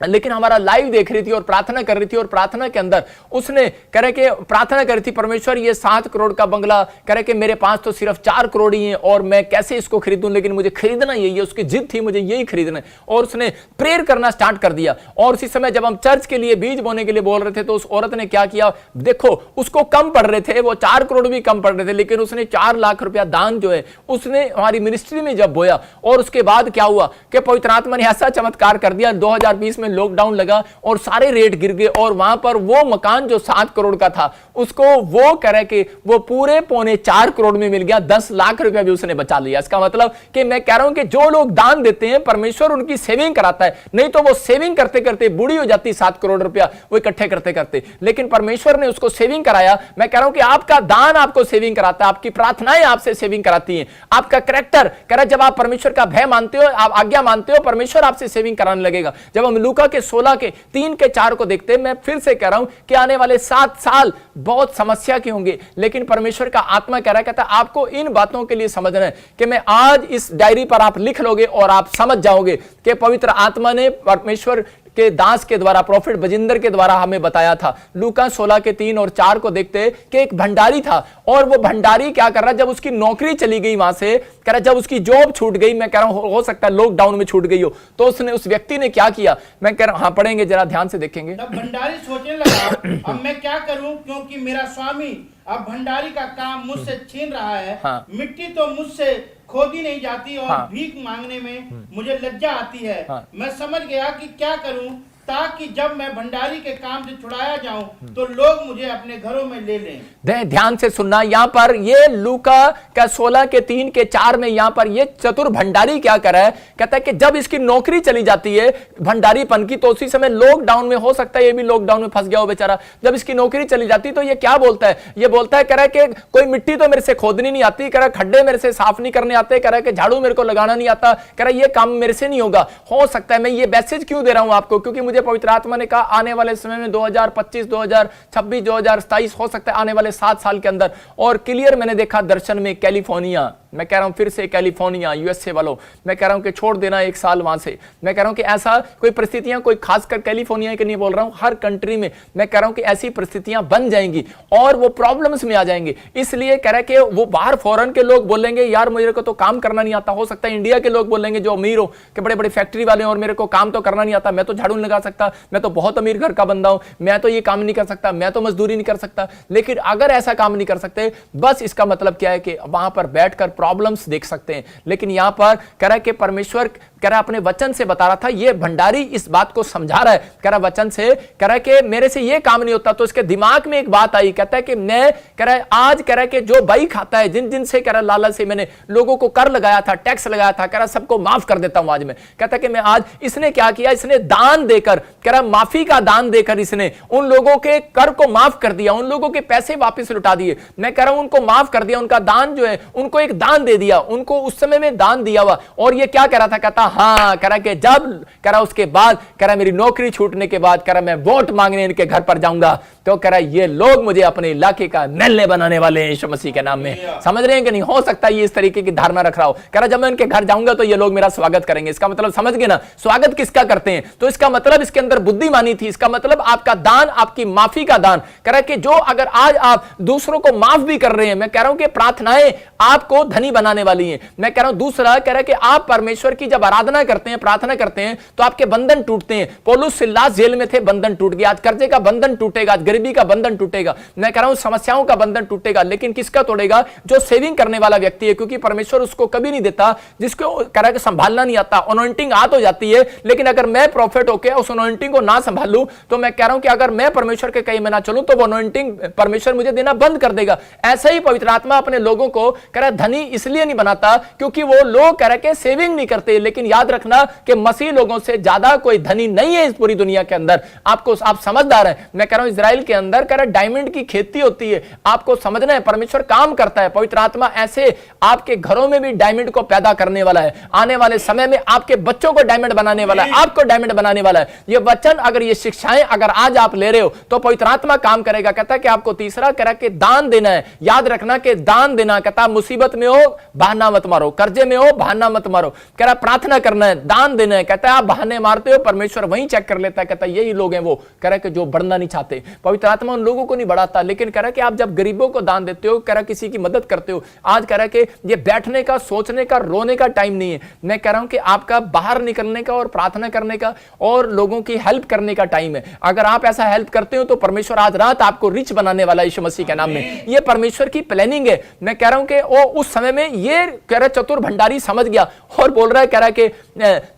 लेकिन हमारा लाइव देख रही थी और प्रार्थना कर रही थी, और प्रार्थना के अंदर उसने कह रहे कि प्रार्थना कर रही थी, परमेश्वर ये 7 करोड़ का बंगला, कह रहे कि मेरे पास तो सिर्फ 4 करोड़ ही हैं और मैं कैसे इसको खरीदूं, लेकिन मुझे खरीदना यही है, उसकी जिद थी मुझे यही खरीदना है। और उसने प्रेयर करना स्टार्ट कर दिया। और उसी समय जब हम चर्च के लिए बीज बोने के लिए बोल रहे थे तो उस औरत ने क्या किया, देखो उसको कम पड़ रहे थे, वो 4 करोड़ भी कम पड़ रहे थे, लेकिन उसने 4 लाख रुपया दान जो है उसने हमारी मिनिस्ट्री में जब बोया। और उसके बाद क्या हुआ कि पवित्र आत्मा ने ऐसा चमत्कार कर दिया, 2020 में लॉकडाउन लगा और सारे रेट गिर गए, और वहां पर वो मकान जो 7 करोड़ का था उसको वो करे कि वो पूरे 3.25 करोड़ में मिल गया, 10 लाख रुपया भी उसने बचा लिया। इसका मतलब कि मैं कह रहा हूं कि जो लोग दान देते हैं परमेश्वर उनकी सेविंग कराता है, नहीं तो वो सेविंग करते करते बूढ़ी हो जाती 7 करोड़ रुपया वो इकट्ठे करते करते, लेकिन परमेश्वर ने उसको सेविंग कराया। मैं कह रहा हूं कि आपका दान आपको सेविंग कराता है, आपकी प्रार्थनाएं आपसे सेविंग कराती हैं, आपका कैरेक्टर कह रहा है जब आप परमेश्वर का भय मानते हो, आप आज्ञा मानते हो, परमेश्वर आपसे सेविंग कराने लगेगा। जब हम लूका के 16 के 3 के 4 को देखते हैं, मैं फिर से कह रहा हूं कि आने वाले 7 साल बहुत समस्या के होंगे, लेकिन परमेश्वर का आत्मा कह रहा है, कहता है आपको इन बातों के लिए समझना है कि मैं आज इस डायरी पर आप लिख लोगे और आप समझ जाओगे कि पवित्र आत्मा ने परमेश्वर के दास के द्वारा, प्रोफेट बजिंदर के द्वारा हमें बताया था। लूका 16 के 3 और 4 को देखते हैं कि एक भंडारी था, और वो भंडारी क्या कर रहा, जब उसकी नौकरी चली गई वहां से, कह रहा जब उसकी जॉब छूट गई, मैं कह रहा हूं हो सकता है लॉकडाउन में छूट गई हो, तो उसने उस व्यक्ति ने क्या किया, मैं कह रहा हूं, हाँ पढ़ेंगे जरा ध्यान से देखेंगे। तब भंडारी सोचने लगा अब मैं क्या करूं, क्योंकि मेरा स्वामी अब भंडारी का काम मुझसे छीन रहा है। हाँ। मिट्टी तो मुझसे खोदी नहीं जाती और हाँ। भीख मांगने में मुझे लज्जा आती है। हाँ। मैं समझ गया कि क्या करूं ताकि जब मैं भंडारी के काम से छुड़ाया जाऊं तो लोग मुझे अपने घरों में ले लें। ध्यान से सुनना, यहां पर ये लूका का 16 के 3 के 4 में यहां पर ये चतुर भंडारी क्या कर रहा है, कहता है कि जब इसकी नौकरी चली जाती है भंडारीपन की, तो उसी समय लॉकडाउन में हो सकता है ये भी लॉकडाउन में फंस गया हो बेचारा, जब इसकी नौकरी चली जाती तो ये क्या बोलता है, ये बोलता है कह रहा है कि कोई मिट्टी तो मेरे से खोदनी नहीं आती, कह रहा खड्डे मेरे से साफ नहीं करने आते, कह रहा है कि झाड़ू मेरे को लगाना नहीं आता, कह रहा है ये काम मेरे से नहीं होगा। हो सकता है, मैं ये मैसेज क्यों दे रहा हूं आपको, क्योंकि मुझे पवित्र आत्मा ने कहा आने वाले समय में 2025, 2026, 2027 हो सकता है आने वाले 7 साल के अंदर, और क्लियर मैंने देखा दर्शन में कैलिफोर्निया, मैं कह रहा हूं फिर से कैलिफोर्निया यूएसए वालों, मैं कह रहा हूं कि छोड़ देना 1 साल वहां से, मैं कह रहा हूं कि ऐसा कोई परिस्थितियां, कोई खासकर कैलिफोर्निया के नहीं बोल रहा हूं, हर कंट्री में मैं कह रहा हूं कि ऐसी परिस्थितियां बन जाएंगी और वो प्रॉब्लम्स में आ जाएंगे। इसलिए कह रहा है कि वो बाहर फॉरेन के लोग बोलेंगे यार मेरे को तो काम करना नहीं आता, हो सकता है इंडिया के लोग बोलेंगे जो अमीर हो कि बड़े बड़े फैक्ट्री वाले हैं और मेरे को काम तो करना नहीं आता, मैं तो झाड़ू नहीं लगा सकता, मैं तो बहुत अमीर घर का बंदा हूं, मैं तो ये काम नहीं कर सकता, मैं तो मजदूरी नहीं कर सकता। लेकिन अगर ऐसा काम नहीं कर सकते, बस इसका मतलब क्या है कि वहां पर बैठकर प्रॉब्लम्स देख सकते हैं। लेकिन यहां पर कह रहा है कि परमेश्वर कह रहा अपने वचन से बता रहा था, ये भंडारी इस बात को समझा रहा है, कह रहा वचन से, कह रहा है कि मेरे से ये काम नहीं होता। तो इसके दिमाग में एक बात आई, कहता है कि मैं कह रहा है आज कह रहा है कि जो भाई खाता है, जिन जिन से कह रहा लालच से मैंने लोगों को कर लगाया था, टैक्स लगाया था, कह रहा सबको माफ कर देता हूं आज मैं। कहता है कि मैं आज, इसने क्या किया, इसने दान देकर, कह रहा माफी का दान देकर इसने उन लोगों के कर को माफ कर दिया, उन लोगों के पैसे वापस लौटा दिए, मैं कह रहा हूं उनको माफ कर दिया, उनका दान जो है उनको एक दान दे दिया, उनको उस समय में दान दिया हुआ। और ये क्या कह रहा था, कहता हाँ, कह रहा कि जब कह रहा उसके बाद कह रहा मेरी नौकरी छूटने के बाद कह रहा मैं वोट मांगने इनके घर पर जाऊंगा, तो कह रहा ये लोग मुझे अपने इलाके का एमएलए बनाने वाले हैं यीशु मसीह के नाम में। समझ रहे हैं कि नहीं? हो सकता है ये इस तरीके की धारणा रख रहा हो, कह रहा जब मैं इनके घर जाऊंगा तो ये लोग मेरा स्वागत करेंगे। इसका मतलब समझ गए ना, स्वागत किसका करते हैं? तो इसका मतलब इसके अंदर बुद्धिमानी थी, इसका मतलब आपका दान, आपकी माफी का दान। कह रहा कि जो अगर आज आप दूसरों को माफ भी कर रहे हैं, मैं कह रहा हूं कि प्रार्थनाएं आपको धनी बनाने वाली हैं। मैं कह रहा हूं दूसरा कह रहा कि आप परमेश्वर की जब आराधना करते हैं, प्रार्थना करते हैं, तो आपके बंधन टूटते हैं। पौलुस सिलास जेल में थे, बंधन टूट गया। आज कर्जे का बंधन टूटेगा, आज गरीबी का बंधन टूटेगा, मैं कह रहा हूं समस्याओं का बंधन टूटेगा। लेकिन किसका तोड़ेगा? जो सेविंग करने वाला व्यक्ति है, क्योंकि परमेश्वर उसको कभी नहीं देता जिसको कह रहा कि संभालना नहीं आता। अनॉइंटिंग आ तो जाती है, लेकिन अगर मैं प्रॉफिट होकर उस अनॉइंटिंग को ना संभालूं, तो मैं कह रहा हूं कि अगर मैं परमेश्वर के कहीं में ना चलूं, तो वो अनॉइंटिंग परमेश्वर मुझे देना बंद कर देगा। ऐसा ही पवित्र आत्मा अपने लोगों को कह रहा धनी इसलिए नहीं बनाता क्योंकि वो लोग कह रहे कि सेविंग नहीं करते। लेकिन याद रखना कि मसीह लोगों से ज्यादा कोई धनी नहीं है इस पूरी दुनिया के अंदर। आप समझदार हैं, मैं कह रहा हूं इजराइल के अंदर कह रहा डायमंड की खेती होती है। आपको समझना है परमेश्वर काम करता है। पवित्र आत्मा ऐसे आपके घरों में भी डायमंड को पैदा करने वाला है। आने वाले समय में आपके बच्चों को डायमंड बनाने वाला है, आपको डायमंड बनाने वाला है। ये वचन अगर ये शिक्षाएं अगर आज आप ले रहे हो तो पवित्र आत्मा काम करेगा। कहता है कि आपको तीसरा कह रहा कि दान देना है। याद रखना कि दान देना, कहता मुसीबत में हो बहाना मत मारो, कर्जे में हो बहाना मत मारो, कह रहा प्रार्थना क्या करना है, दान देना है। कहता है आप बहाने मारते हो, परमेश्वर वहीं चेक कर लेता है, कहता है यही लोग हैं वो, कह रहा है कि जो बढ़ना नहीं चाहते। पवित्र आत्मा उन लोगों को नहीं बढ़ाता, लेकिन कह रहा है कि आप जब गरीबों को दान देते हो, कह रहा है किसी की मदद करते हो, आज कह रहा है कि ये बैठने का, सोचने का, रोने का टाइम नहीं है। मैं कह रहा हूं कि आपका बाहर निकलने का और प्रार्थना करने का और लोगों की हेल्प करने का टाइम है। अगर आप ऐसा हेल्प करते हो तो परमेश्वर आज रात आपको रिच बनाने वाला यीशु मसीह के नाम में। ये परमेश्वर की प्लानिंग है। मैं कह रहा हूं कि वो उस समय में ये कह रहा चतुर भंडारी समझ गया और बोल रहा है, कह रहा है कि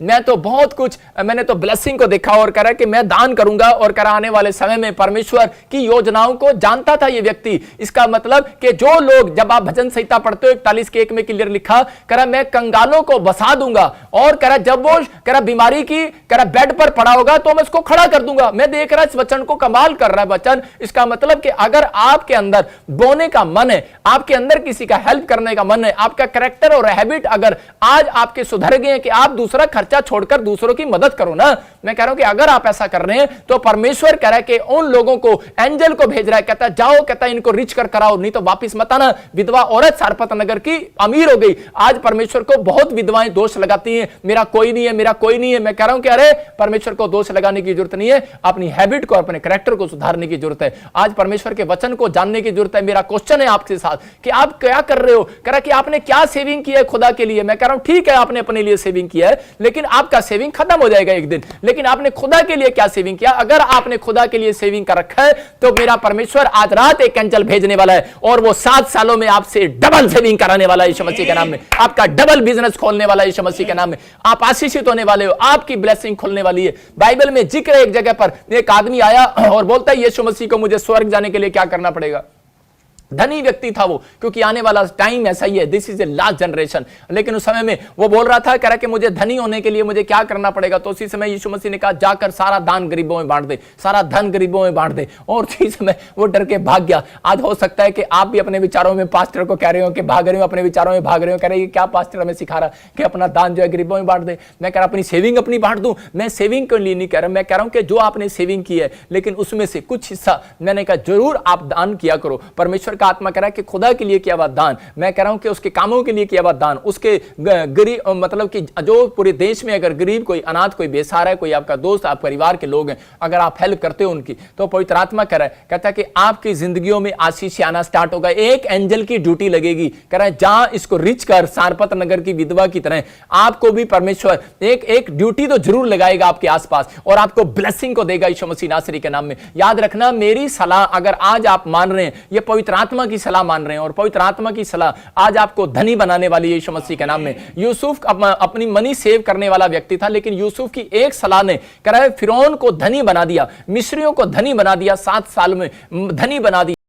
मैं तो बहुत कुछ, मैंने तो ब्लेसिंग को देखा और कह रहा है कि मैं दान करूंगा। और कह रहा आने वाले समय में परमेश्वर की योजनाओं को जानता था ये व्यक्ति। इसका मतलब कि जो लोग, जब आप भजन संहिता पढ़ते हो 41:1 में क्लियर लिखा, कह रहा मैं कंगालों को बसा दूंगा और कह रहा जब वो कह रहा बीमारी की कह रहा बेड पर पड़ा होगा तो मैं उसको खड़ा कर दूंगा। मैं देख रहा इस वचन को, कमाल कर रहा है वचन। इसका मतलब कि अगर आपके अंदर बोने का मन है, आपके अंदर किसी का हेल्प करने का मन है, आपका कैरेक्टर और हैबिट अगर आज आपके सुधर गए हैं कि आप दूसरा खर्चा छोड़कर दूसरों की मदद करो ना, मैं कह रहा हूं कि अगर आप ऐसा कर रहे हैं तो परमेश्वर कह रहा है कि उन लोगों को एंजल को भेज रहा है, कहता है जाओ, कहता है इनको रिच कर कराओ, नहीं तो वापिस मत आना। विधवा औरत सारपत नगर की अमीर हो गई। आज परमेश्वर को बहुत विधवाएं दोष लगाती हैं, मेरा कोई नहीं है, मेरा कोई नहीं है। मैं कह रहा हूं कि अरे परमेश्वर को दोष लगाने की जरूरत नहीं है, अपनी हैबिट को, अपने कैरेक्टर को सुधारने की जरूरत है। आज परमेश्वर के वचन को जानने की जरूरत है। मेरा क्वेश्चन है आपके साथ कि आप क्या कर रहे हो। कह रहा कि आपने क्या सेविंग किया है खुदा के लिए। मैं कह रहा हूं ठीक है, आपने अपने लिए सेविंग किया है, लेकिन आपका सेविंग खत्म हो जाएगा एक दिन। लेकिन आपने खुदा के लिए क्या सेविंग किया? अगर आपने खुदा के लिए सेविंग कर रखा है तो मेरा परमेश्वर आज रात एक एंजल भेजने वाला है और वो 7 सालों में आपसे डबल सेविंग कराने वाला है यीशु मसीह के नाम में। आपका डबल बिजनेस खोलने वाला है यीशु मसीह के नाम में। आप आशीषित होने वाले हो, आपकी ब्लेसिंग खुलने वाली है। बाइबल में जिक्र है, एक जगह पर एक आदमी आया और बोलता है यीशु मसीह को मुझे स्वर्ग जाने के लिए क्या करना पड़ेगा। धनी व्यक्ति था वो, क्योंकि आने वाला टाइम ऐसा ही है, this is a last generation. लेकिन उस समय में वो बोल रहा था, कह रहा कि मुझे धनी होने के लिए मुझे क्या करना पड़ेगा। तो उसी समय यीशु मसीह ने कहा जाकर सारा दान गरीबों में बांट दे, सारा धन गरीबों में बांट दे। और उसी समय वो डर के भाग गया। आज हो सकता है कि आप भी अपने विचारों में पास्टर को कह रहे हो कि भाग रहे हो, अपने विचारों में भाग रहे हो, कह रहे हो क्या पास्टर हमें सिखा रहा कि अपना दान जो है गरीबों में बांट दे। मैं कह रहा अपनी सेविंग अपनी बांट दूं। मैं सेविंग के लिए नहीं कह रहा, मैं कह रहा हूं कि जो आपने सेविंग की है, लेकिन उसमें से कुछ हिस्सा मैंने कहा जरूर आप दान किया करो। परमेश्वर का आत्मा कह रहा है कि खुदा के लिए किया हुआ दान, मैं कह रहा हूं कि उसके कामों के लिए किया हुआ दान, उसके गरीब, मतलब कि जो पूरे देश में अगर गरीब कोई, अनाथ कोई, बेसहारा है, कोई आपका दोस्त, आप परिवार के लोग हैं, अगर आप हेल्प करते हो उनकी, तो पवित्र आत्मा कह रहा है, कहता है कि आपकी जिंदगियों में आशीष आना स्टार्ट होगा। एक एंजल की ड्यूटी लगेगी, कह रहा है जहां इसको रिच कर, सारपत नगर की विधवा की तरह आपको भी परमेश्वर एक ड्यूटी तो जरूर लगाएगा आपके आसपास और आपको ब्लेसिंग को देगा यीशु मसीह नासरी के नाम में। याद रखना, मेरी सलाह अगर आज आप मान रहे हैं, ये पवित्र आत्मा की सलाह मान रहे हैं और पवित्र आत्मा की सलाह आज आपको धनी बनाने वाली है यीशु मसीह के नाम में। यूसुफ अपनी मनी सेव करने वाला व्यक्ति था, लेकिन यूसुफ की एक सलाह ने कह रहा है फिरौन को धनी बना दिया, मिस्रियों को धनी बना दिया, 7 साल में धनी बना दिया।